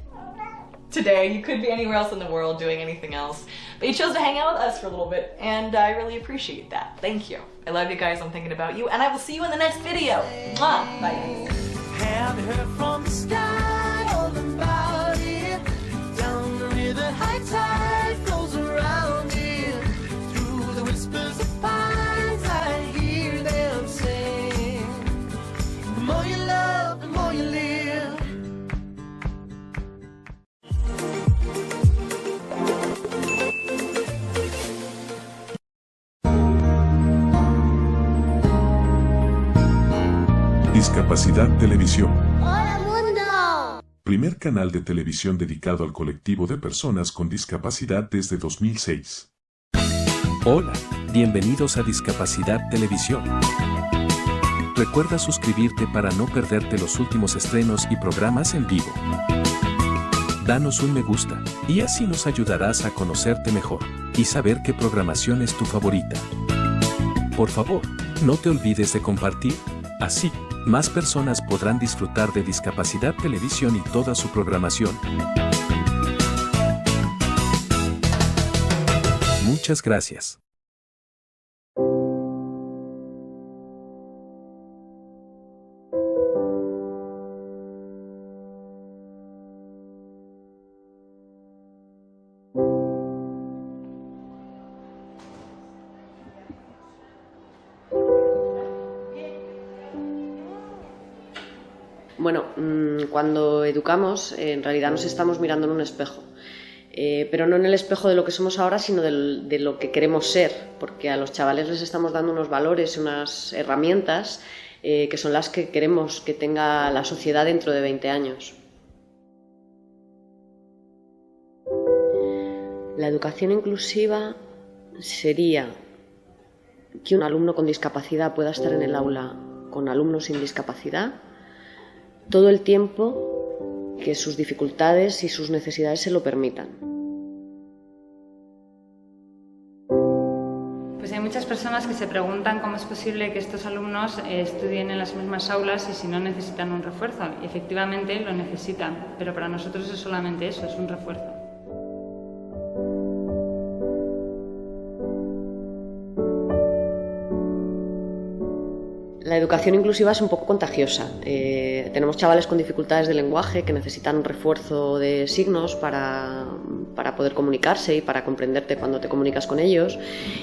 Today, you could be anywhere else in the world doing anything else, but you chose to hang out with us for a little bit, and I really appreciate that. Thank you. I love you guys, I'm thinking about you, and I will see you in the next video. Mwah! Bye. Have heard from the sky all about it. Down the river, high tide flows around it. Through the whispers of pines, I hear them sing. The more you love, the more you live. Discapacidad Televisión. ¡Hola mundo! Primer canal de televisión dedicado al colectivo de personas con discapacidad desde 2006. Hola, bienvenidos a Discapacidad Televisión. Recuerda suscribirte para no perderte los últimos estrenos y programas en vivo. Danos un me gusta, y así nos ayudarás a conocerte mejor, y saber qué programación es tu favorita. Por favor, no te olvides de compartir, así, más personas podrán disfrutar de Discapacidad Televisión y toda su programación. Muchas gracias. Bueno, cuando educamos, en realidad nos estamos mirando en un espejo, pero no en el espejo de lo que somos ahora, sino de lo que queremos ser, porque a los chavales les estamos dando unos valores, unas herramientas que son las que queremos que tenga la sociedad dentro de 20 años. La educación inclusiva sería que un alumno con discapacidad pueda estar en el aula con alumnos sin discapacidad todo el tiempo que sus dificultades y sus necesidades se lo permitan. Pues hay muchas personas que se preguntan cómo es posible que estos alumnos estudien en las mismas aulas y si no necesitan un refuerzo. Y efectivamente lo necesitan, pero para nosotros es solamente eso, es un refuerzo. La educación inclusiva es un poco contagiosa. Tenemos chavales con dificultades de lenguaje que necesitan un refuerzo de signos para poder comunicarse y para comprenderte cuando te comunicas con ellos,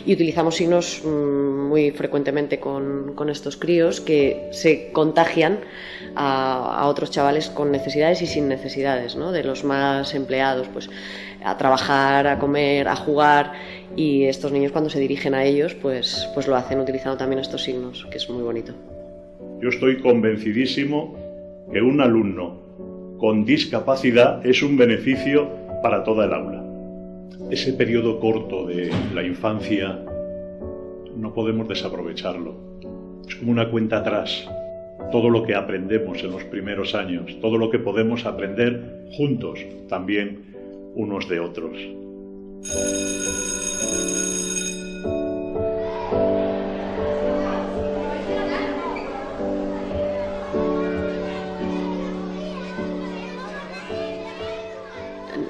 y utilizamos signos muy frecuentemente con estos críos que se contagian a otros chavales con necesidades y sin necesidades, ¿no? De los más empleados, pues a trabajar, a comer, a jugar, y estos niños cuando se dirigen a ellos pues lo hacen utilizando también estos signos, que es muy bonito. Yo estoy convencidísimo que un alumno con discapacidad es un beneficio para toda el aula. Ese periodo corto de la infancia no podemos desaprovecharlo. Es como una cuenta atrás. Todo lo que aprendemos en los primeros años, todo lo que podemos aprender juntos también unos de otros.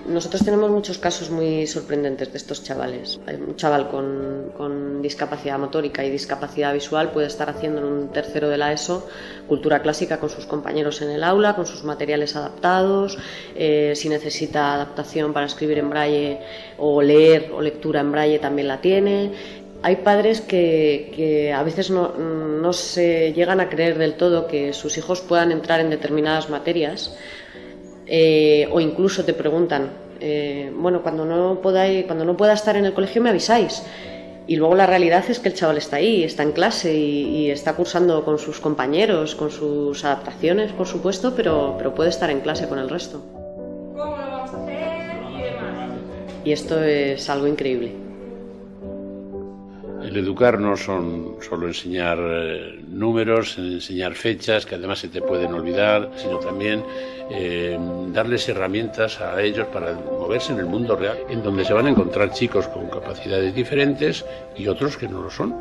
Nosotros tenemos muchos casos muy sorprendentes de estos chavales. Hay un chaval con discapacidad motórica y discapacidad visual, puede estar haciendo en un tercero de la ESO cultura clásica con sus compañeros en el aula, con sus materiales adaptados. Si necesita adaptación para escribir en braille o leer o lectura en braille, también la tiene. Hay padres que a veces no se llegan a creer del todo que sus hijos puedan entrar en determinadas materias, o incluso te preguntan, bueno, cuando no pueda estar en el colegio me avisáis, y luego la realidad es que el chaval está ahí, está en clase y está cursando con sus compañeros, con sus adaptaciones, por supuesto, pero puede estar en clase con el resto. ¿Cómo lo vamos a hacer? Y demás. Y esto es algo increíble. El educar no son solo enseñar números, enseñar fechas que además se te pueden olvidar, sino también darles herramientas a ellos para moverse en el mundo real, en donde se van a encontrar chicos con capacidades diferentes y otros que no lo son.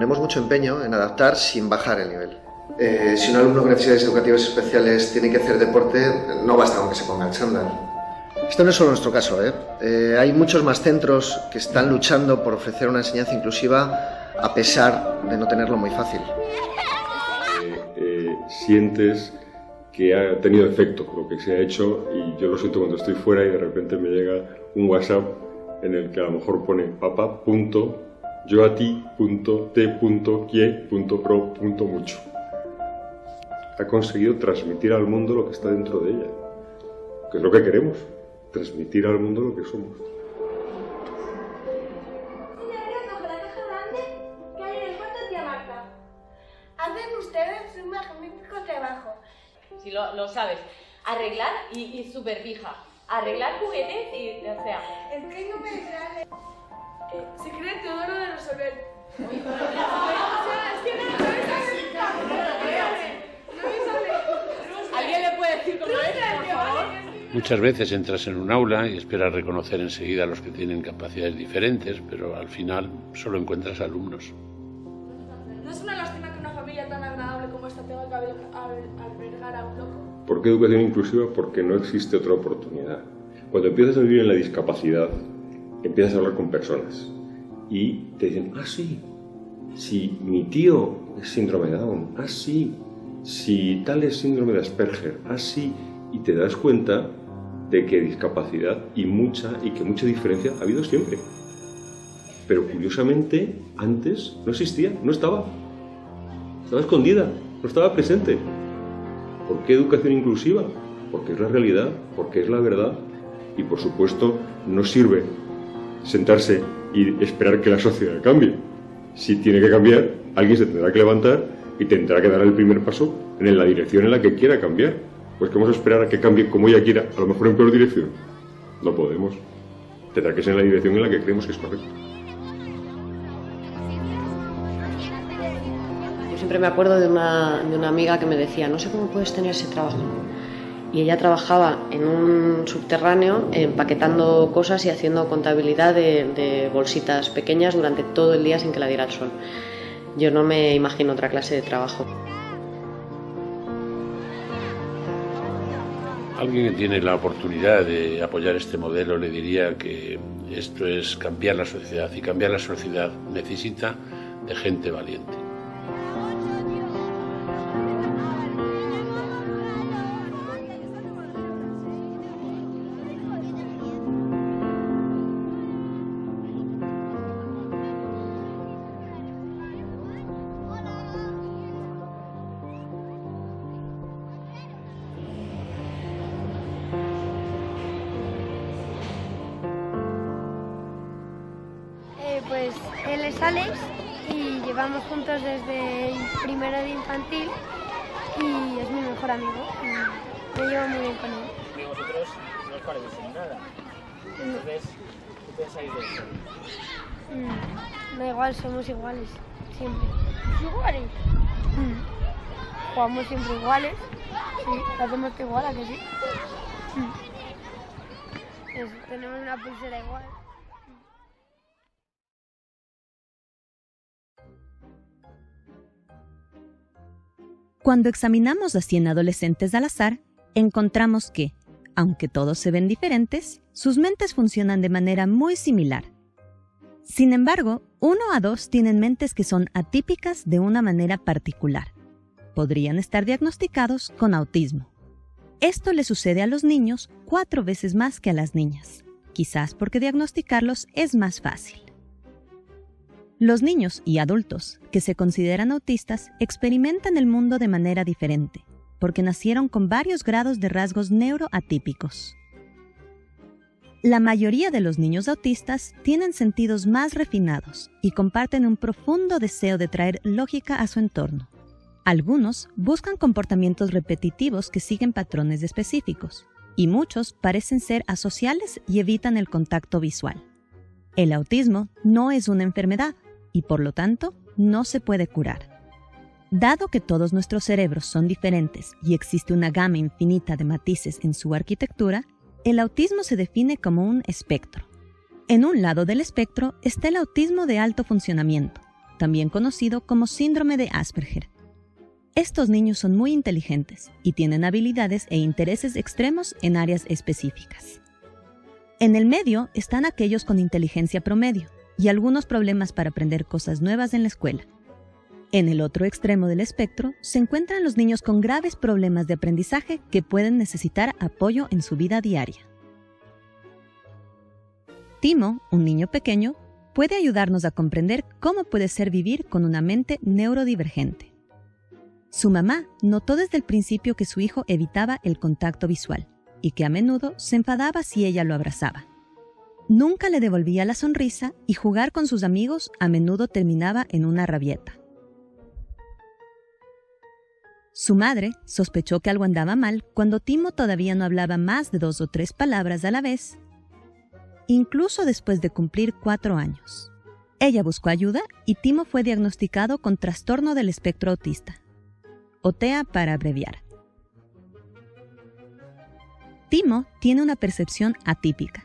Ponemos mucho empeño en adaptar sin bajar el nivel. Si un alumno con necesidades educativas especiales tiene que hacer deporte, no basta con que se ponga el chándal. Esto no es solo nuestro caso, hay muchos más centros que están luchando por ofrecer una enseñanza inclusiva a pesar de no tenerlo muy fácil. Sientes que ha tenido efecto lo que se ha hecho, y yo lo siento cuando estoy fuera y de repente me llega un WhatsApp en el que a lo mejor pone papá.yoati.t.kie.pro.mucho. Ha conseguido transmitir al mundo lo que está dentro de ella, que es lo que queremos, transmitir al mundo lo que somos. Hacen ustedes un magnífico trabajo. Si lo sabes, arreglar y súper fija. Arreglar juguetes y, o sea... Es que no me sale. Se cree todo lo de resolver. O sea, es que no me sale. ¿Alguien le puede decir cómo es, por favor? Muchas veces entras en un aula y esperas reconocer enseguida a los que tienen capacidades diferentes, pero al final solo encuentras alumnos. ¿No es una lástima que una familia tan agradable como esta tenga que albergar a un loco? ¿Por qué educación inclusiva? Porque no existe otra oportunidad. Cuando empiezas a vivir en la discapacidad, empiezas a hablar con personas y te dicen, sí, mi tío es síndrome de Down, sí, tal es síndrome de Asperger, sí, y te das cuenta de que discapacidad y que mucha diferencia ha habido siempre. Pero curiosamente, antes no existía, no estaba. Estaba escondida, no estaba presente. ¿Por qué educación inclusiva? Porque es la realidad, porque es la verdad. Y por supuesto, no sirve sentarse y esperar que la sociedad cambie. Si tiene que cambiar, alguien se tendrá que levantar y tendrá que dar el primer paso en la dirección en la que quiera cambiar. Pues que vamos a esperar a que cambie como ella quiera, a lo mejor en peor dirección. No podemos. Tendrá que ser en la dirección en la que creemos que es correcto. Yo siempre me acuerdo de una amiga que me decía, no sé cómo puedes tener ese trabajo. Y ella trabajaba en un subterráneo empaquetando cosas y haciendo contabilidad de bolsitas pequeñas durante todo el día sin que la diera el sol. Yo no me imagino otra clase de trabajo. Alguien que tiene la oportunidad de apoyar este modelo le diría que esto es cambiar la sociedad, y cambiar la sociedad necesita de gente valiente. Pues él es Alex y llevamos juntos desde primero de infantil y es mi mejor amigo. Me llevo muy bien con él. Y vosotros no os parecéis en nada. Entonces, ¿qué pensáis de eso? Da igual, somos iguales, siempre. ¿Iguales? Jugamos siempre iguales. Sí, lo hacemos que igual, ¿a que sí? Tenemos una pulsera igual. Cuando examinamos a 100 adolescentes al azar, encontramos que, aunque todos se ven diferentes, sus mentes funcionan de manera muy similar. Sin embargo, 1 a 2 tienen mentes que son atípicas de una manera particular. Podrían estar diagnosticados con autismo. Esto le sucede a los niños 4 veces más que a las niñas, quizás porque diagnosticarlos es más fácil. Los niños y adultos que se consideran autistas experimentan el mundo de manera diferente, porque nacieron con varios grados de rasgos neuroatípicos. La mayoría de los niños autistas tienen sentidos más refinados y comparten un profundo deseo de traer lógica a su entorno. Algunos buscan comportamientos repetitivos que siguen patrones específicos, y muchos parecen ser asociales y evitan el contacto visual. El autismo no es una enfermedad, y por lo tanto, no se puede curar. Dado que todos nuestros cerebros son diferentes y existe una gama infinita de matices en su arquitectura, el autismo se define como un espectro. En un lado del espectro está el autismo de alto funcionamiento, también conocido como síndrome de Asperger. Estos niños son muy inteligentes y tienen habilidades e intereses extremos en áreas específicas. En el medio están aquellos con inteligencia promedio y algunos problemas para aprender cosas nuevas en la escuela. En el otro extremo del espectro se encuentran los niños con graves problemas de aprendizaje que pueden necesitar apoyo en su vida diaria. Timo, un niño pequeño, puede ayudarnos a comprender cómo puede ser vivir con una mente neurodivergente. Su mamá notó desde el principio que su hijo evitaba el contacto visual y que a menudo se enfadaba si ella lo abrazaba. Nunca le devolvía la sonrisa y jugar con sus amigos a menudo terminaba en una rabieta. Su madre sospechó que algo andaba mal cuando Timo todavía no hablaba más de 2 o 3 palabras a la vez, incluso después de cumplir 4 años. Ella buscó ayuda y Timo fue diagnosticado con trastorno del espectro autista, o TEA para abreviar. Timo tiene una percepción atípica.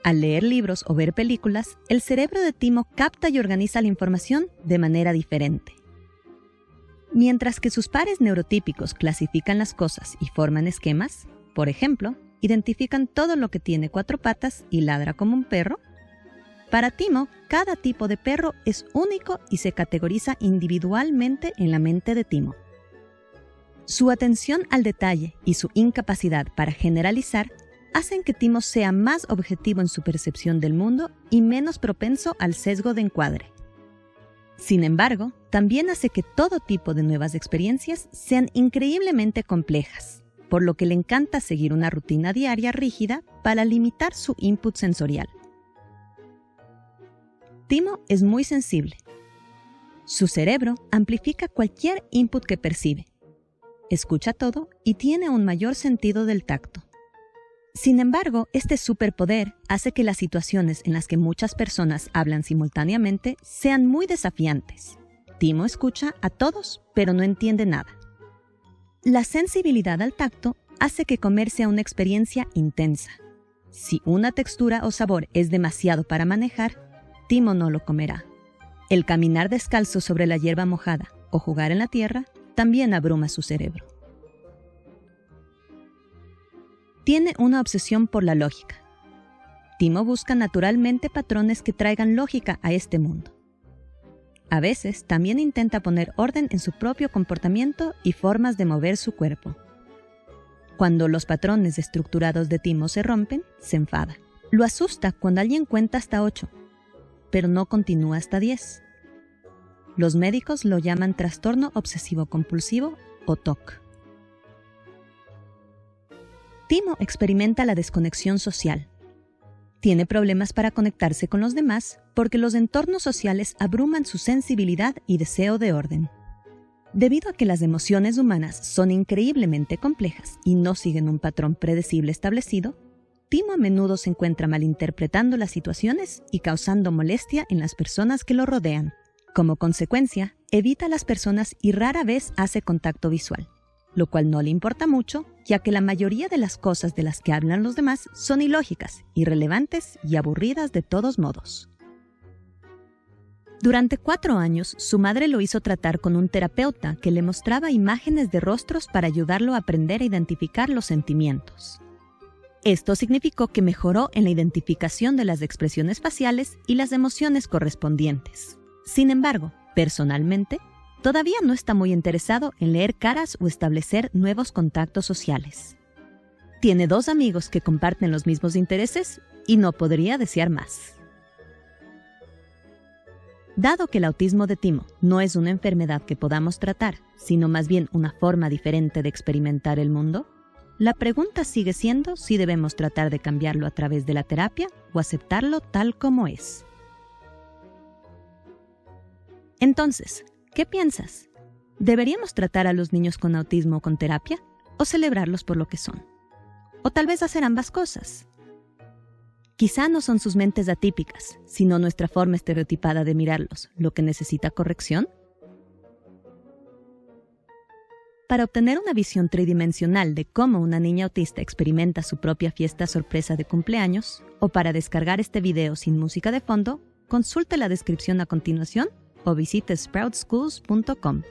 Al leer libros o ver películas, el cerebro de Timo capta y organiza la información de manera diferente. Mientras que sus pares neurotípicos clasifican las cosas y forman esquemas, por ejemplo, identifican todo lo que tiene 4 patas y ladra como un perro, para Timo, cada tipo de perro es único y se categoriza individualmente en la mente de Timo. Su atención al detalle y su incapacidad para generalizar hacen que Timo sea más objetivo en su percepción del mundo y menos propenso al sesgo de encuadre. Sin embargo, también hace que todo tipo de nuevas experiencias sean increíblemente complejas, por lo que le encanta seguir una rutina diaria rígida para limitar su input sensorial. Timo es muy sensible. Su cerebro amplifica cualquier input que percibe, escucha todo y tiene un mayor sentido del tacto. Sin embargo, este superpoder hace que las situaciones en las que muchas personas hablan simultáneamente sean muy desafiantes. Timo escucha a todos, pero no entiende nada. La sensibilidad al tacto hace que comer sea una experiencia intensa. Si una textura o sabor es demasiado para manejar, Timo no lo comerá. El caminar descalzo sobre la hierba mojada o jugar en la tierra también abruma su cerebro. Tiene una obsesión por la lógica. Timo busca naturalmente patrones que traigan lógica a este mundo. A veces también intenta poner orden en su propio comportamiento y formas de mover su cuerpo. Cuando los patrones estructurados de Timo se rompen, se enfada. Lo asusta cuando alguien cuenta hasta 8, pero no continúa hasta 10. Los médicos lo llaman trastorno obsesivo-compulsivo o TOC. Timo experimenta la desconexión social. Tiene problemas para conectarse con los demás porque los entornos sociales abruman su sensibilidad y deseo de orden. Debido a que las emociones humanas son increíblemente complejas y no siguen un patrón predecible establecido, Timo a menudo se encuentra malinterpretando las situaciones y causando molestia en las personas que lo rodean. Como consecuencia, evita a las personas y rara vez hace contacto visual, lo cual no le importa mucho, ya que la mayoría de las cosas de las que hablan los demás son ilógicas, irrelevantes y aburridas de todos modos. Durante 4 años, su madre lo hizo tratar con un terapeuta que le mostraba imágenes de rostros para ayudarlo a aprender a identificar los sentimientos. Esto significó que mejoró en la identificación de las expresiones faciales y las emociones correspondientes. Sin embargo, personalmente, todavía no está muy interesado en leer caras o establecer nuevos contactos sociales. Tiene 2 amigos que comparten los mismos intereses y no podría desear más. Dado que el autismo de Timo no es una enfermedad que podamos tratar, sino más bien una forma diferente de experimentar el mundo, la pregunta sigue siendo si debemos tratar de cambiarlo a través de la terapia o aceptarlo tal como es. Entonces, ¿qué piensas? ¿Deberíamos tratar a los niños con autismo con terapia o celebrarlos por lo que son? O tal vez hacer ambas cosas. Quizá no son sus mentes atípicas, sino nuestra forma estereotipada de mirarlos, lo que necesita corrección. Para obtener una visión tridimensional de cómo una niña autista experimenta su propia fiesta sorpresa de cumpleaños, o para descargar este video sin música de fondo, consulte la descripción a continuación o visite sproutschools.com.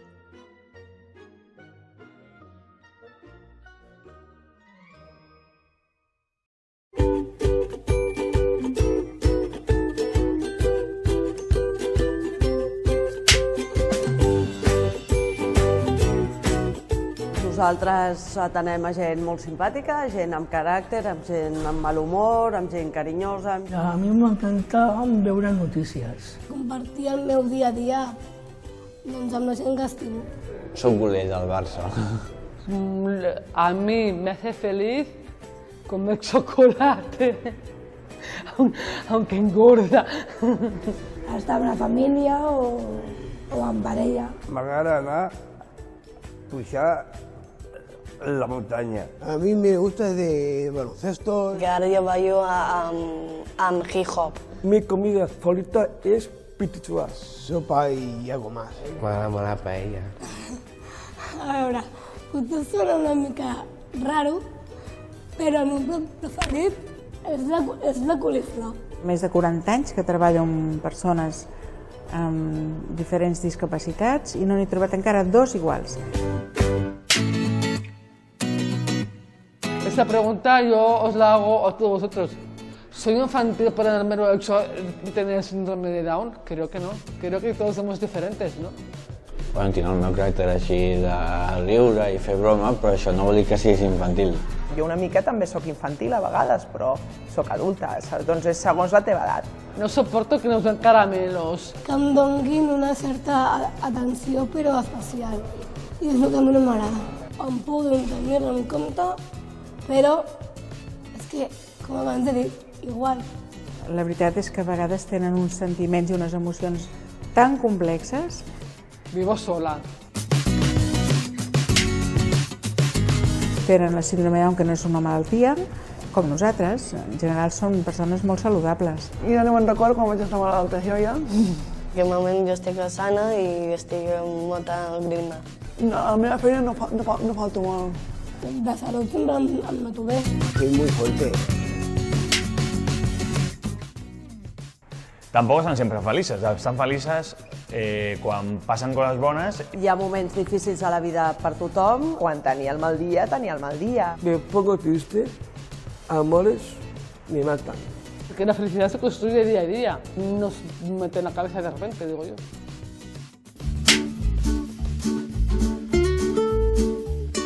Nosaltres atenem a gent molt simpàtica, gent amb caràcter, amb gent amb mal humor, amb gent carinyosa. A mi m'encanta veure notícies. Compartir el meu dia a dia amb la gent que estimo. Soy culé del Barça. A mí me hace feliz comer chocolate, aunque engorda. Estar amb la família o amb parella. M'agrada anar a pujar la montaña. A mí me gusta de baloncesto. Que ahora yo bailo amb hip hop. Mi comida favorita es pitichuas. Sopa y algo más. M'agrada la paella. A veure, potser sona una mica raro, però el meu plat preferit és la coliflor. Més de 40 anys que treballo amb persones amb diferents discapacitats i no n'he trobat encara dos iguals. Esta pregunta yo os la hago a todos vosotros. ¿Soy infantil por el mero hecho de tener síndrome de Down? Creo que no. Creo que todos somos diferentes, ¿no? Bueno, tinc el meu caràcter així de riure i fer broma, però això no vol dir que siguis infantil. Jo una mica també sóc infantil a vegades, però sóc adulta, doncs és segons la teva edat. No soporto que nos den caramelos. Que em donguin una certa atenció, però especial. I és el que a mi no m'agrada. Em poden tenir-la en compte, però és que, com abans he dit, igual. La veritat és que a vegades tenen uns sentiments i unes emocions tan complexes. Vivo sola. Tenen la síndrome de Down, que no és una malaltia, com nosaltres. En general són persones molt saludables. Jo no me'n recordo quan vaig estar malalta, això ja. Que al moment jo estic sana i estic amb molta grima. No, a la meva feina no falto mal. De salut sempre em noto bé. Soy muy fuerte. Tampoco están siempre felices, están felices quan passen coses bones. Hi ha moments difícils a la vida per tothom. Quan tenia el mal dia, tenia el mal dia. Me pongo triste, amores me matan. Porque la felicidad se construye día a día, no se mete en la cabeza de repente, digo yo.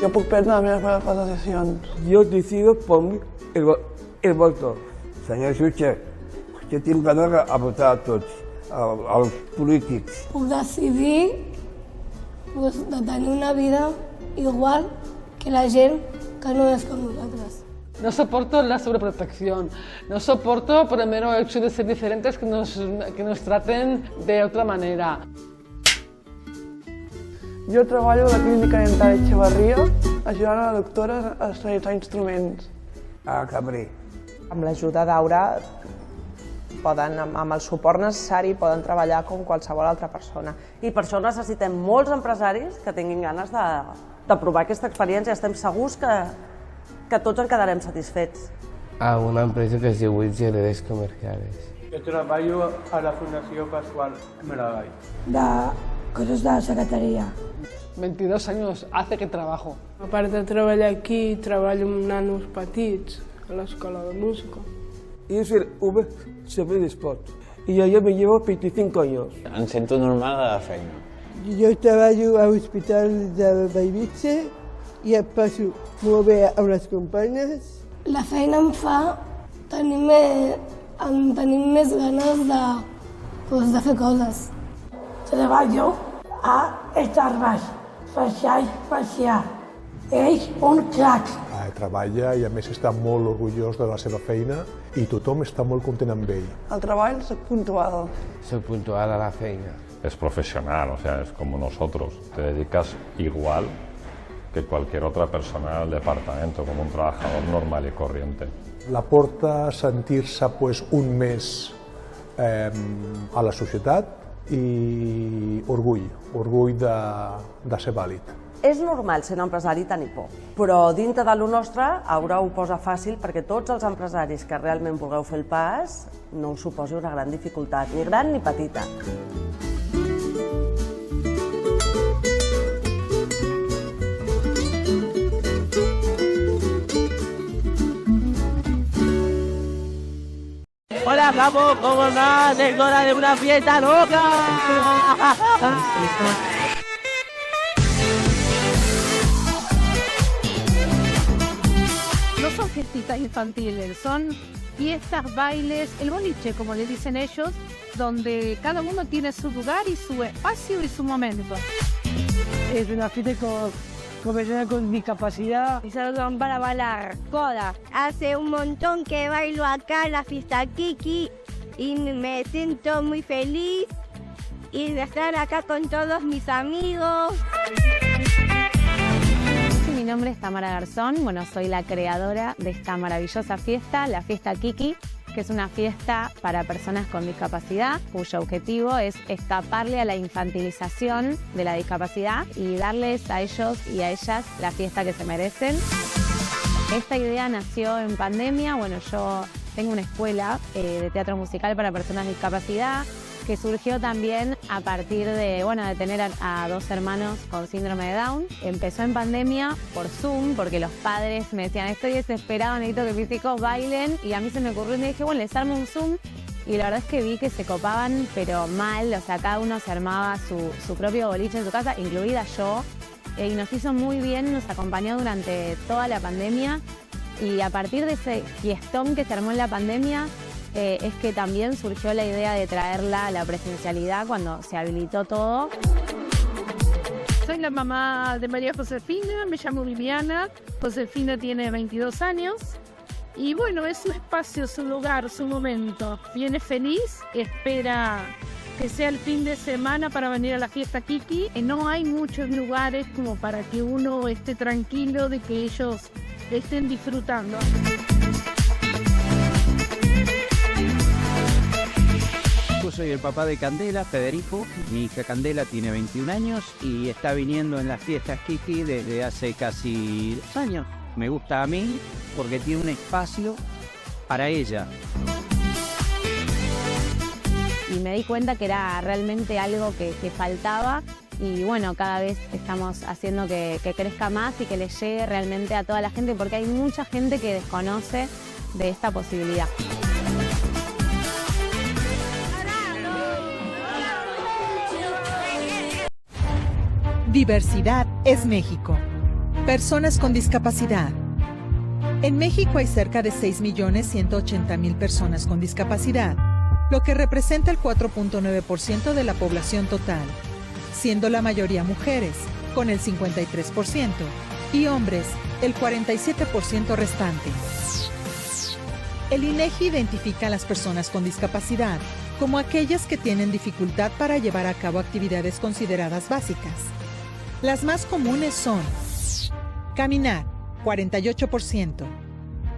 Jo puc prendre les meves decisions. Yo decido por mí el voto. Senyor jutge, jo tinc ganes de votar a tots, als polítics. Puc decidir de tenir una vida igual que la gent que no és com nosaltres. No soporto la sobreprotección, no soporto por el mero hecho de ser diferentes que nos traten de otra manera. Jo treballo a la clínica dental Echevarria, ajudant a la doctora a realitzar instruments. A Cabré. Amb l'ajuda d'Aura, amb el suport necessari, poden treballar com qualsevol altra persona. I per això necessitem molts empresaris que tinguin ganes de provar aquesta experiència. Estem segurs que tots en quedarem satisfets. A una empresa que es diu Redes Comerciales. Yo trabajo a la Fundación Pascual Maragall. De coses de secretaria. 22 años hace que trabajo. A part de treballar aquí, treballo amb nanos petits a l'escola de música. Y es el V Sport. Y yo ya me llevo 25 años. Em sento normal a la feina. Jo treballo a l'Hospital de Bellvitge i em passo molt bé amb les companyes. La feina em fa tenir més ganes de fer coses. Treballo a Starbucks, facial. És un crac. Treballa i a més està molt orgullós de la seva feina i tothom està molt content amb ell. Al treball soc puntual. Soy puntual a la feina. Es profesional, o sea, es como nosotros. Te dedicas igual que cualquier otra persona del departamento, como un trabajador normal y corriente. La porta a sentir-se pues, un més a la societat i orgull de ser vàlid. És normal ser un empresari tenir por, però dintre de lo nostre Aura ho posa fàcil perquè tots els empresaris que realment vulgueu fer el pas no us suposi una gran dificultat, ni gran ni petita. Vamos, como nada, tengo hora de una fiesta loca. No son fiestitas infantiles, son fiestas, bailes, el boliche, como le dicen ellos, donde cada uno tiene su lugar y su espacio y su momento. Es una fiesta con personas con discapacidad. Y solo son para bailar, coda. Hace un montón que bailo acá en la fiesta Kiki y me siento muy feliz y de estar acá con todos mis amigos. Mi nombre es Tamara Garzón, soy la creadora de esta maravillosa fiesta, la fiesta Kiki, que es una fiesta para personas con discapacidad, cuyo objetivo es escaparle a la infantilización de la discapacidad y darles a ellos y a ellas la fiesta que se merecen. Esta idea nació en pandemia. Yo tengo una escuela de teatro musical para personas con discapacidad, que surgió también a partir de tener a dos hermanos con síndrome de Down. Empezó en pandemia por Zoom, porque los padres me decían, estoy desesperado, necesito que mis hijos bailen, y a mí se me ocurrió y me dije, les armo un Zoom, y la verdad es que vi que se copaban, pero mal, cada uno se armaba su propio boliche en su casa, incluida yo, y nos hizo muy bien, nos acompañó durante toda la pandemia, y a partir de ese fiestón que se armó en la pandemia, es que también surgió la idea de traerla a la presencialidad cuando se habilitó todo. Soy la mamá de María Josefina, me llamo Viviana. Josefina tiene 22 años y es su espacio, su lugar, su momento. Viene feliz, espera que sea el fin de semana para venir a la fiesta Kiki. No hay muchos lugares como para que uno esté tranquilo de que ellos estén disfrutando. Yo soy el papá de Candela, Federico. Mi hija Candela tiene 21 años y está viniendo en las fiestas Kiki desde hace casi 2 años. Me gusta a mí porque tiene un espacio para ella. Y me di cuenta que era realmente algo que faltaba y cada vez estamos haciendo que crezca más y que le llegue realmente a toda la gente, porque hay mucha gente que desconoce de esta posibilidad. Diversidad es México. Personas con discapacidad. En México hay cerca de 6.180.000 personas con discapacidad, lo que representa el 4.9% de la población total, siendo la mayoría mujeres, con el 53%, y hombres, el 47% restante. El INEGI identifica a las personas con discapacidad como aquellas que tienen dificultad para llevar a cabo actividades consideradas básicas. Las más comunes son caminar, 48%,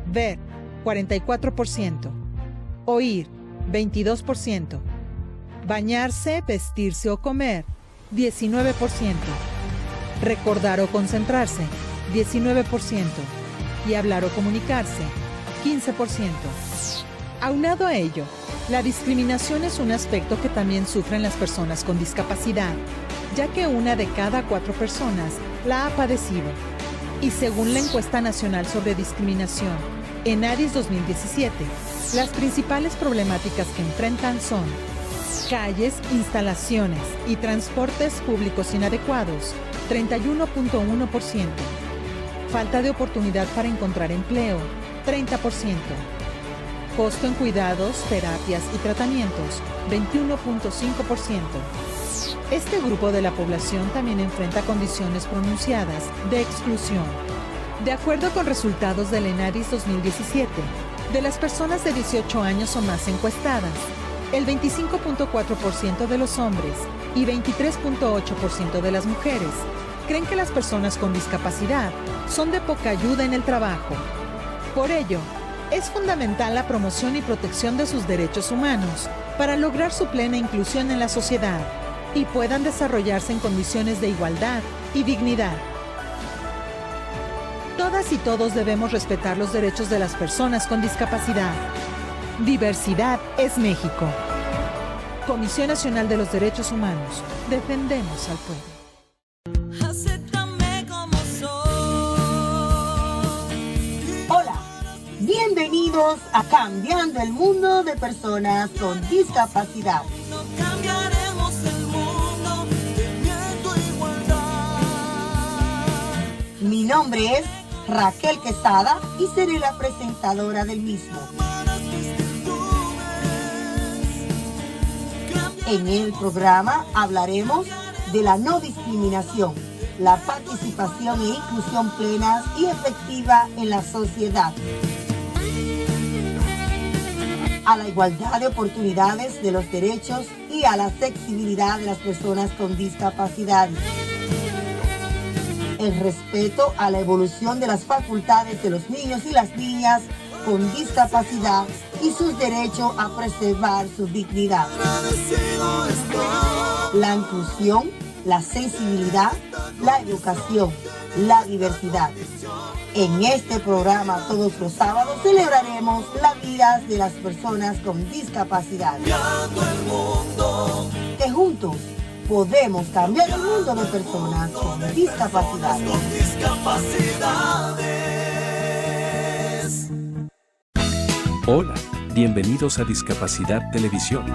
ver, 44%, oír, 22%, bañarse, vestirse o comer, 19%, recordar o concentrarse, 19%, y hablar o comunicarse, 15%. Aunado a ello, la discriminación es un aspecto que también sufren las personas con discapacidad, ya que 1 de cada 4 personas la ha padecido. Y según la Encuesta Nacional sobre Discriminación, ENADIS 2017, las principales problemáticas que enfrentan son calles, instalaciones y transportes públicos inadecuados, 31.1%, falta de oportunidad para encontrar empleo, 30%, costo en cuidados, terapias y tratamientos, 21.5%. Este grupo de la población también enfrenta condiciones pronunciadas de exclusión. De acuerdo con resultados del ENADIS 2017, de las personas de 18 años o más encuestadas, el 25.4% de los hombres y 23.8% de las mujeres creen que las personas con discapacidad son de poca ayuda en el trabajo. Por ello, es fundamental la promoción y protección de sus derechos humanos para lograr su plena inclusión en la sociedad y puedan desarrollarse en condiciones de igualdad y dignidad. Todas y todos debemos respetar los derechos de las personas con discapacidad. Diversidad es México. Comisión Nacional de los Derechos Humanos. Defendemos al pueblo. Hola, bienvenido Bienvenidos a Cambiando el Mundo de Personas con Discapacidad. Cambiaremos el mundo teniendo igualdad. Mi nombre es Raquel Quesada y seré la presentadora del mismo. En el programa hablaremos de la no discriminación, la participación e inclusión plenas y efectiva en la sociedad, a la igualdad de oportunidades de los derechos y a la accesibilidad de las personas con discapacidad, el respeto a la evolución de las facultades de los niños y las niñas con discapacidad y sus derechos a preservar su dignidad, la inclusión, la sensibilidad, la educación, la diversidad. En este programa todos los sábados celebraremos las vidas de las personas con discapacidad. Que juntos podemos cambiar el mundo de personas con discapacidad. Hola, bienvenidos a Discapacidad Televisión.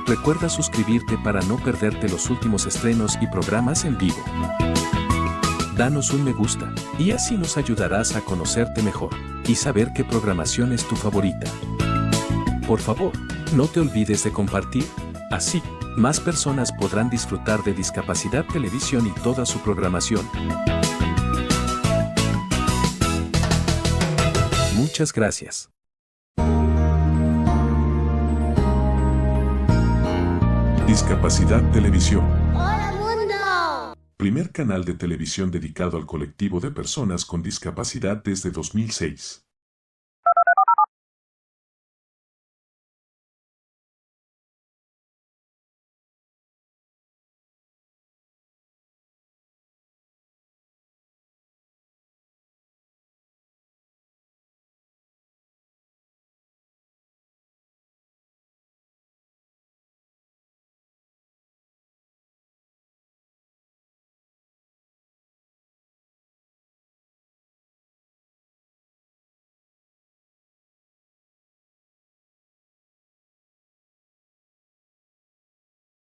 Recuerda suscribirte para no perderte los últimos estrenos y programas en vivo. Danos un me gusta, y así nos ayudarás a conocerte mejor, y saber qué programación es tu favorita. Por favor, no te olvides de compartir, así, más personas podrán disfrutar de Discapacidad Televisión y toda su programación. Muchas gracias. Discapacidad Televisión. ¡Hola mundo! Primer canal de televisión dedicado al colectivo de personas con discapacidad desde 2006.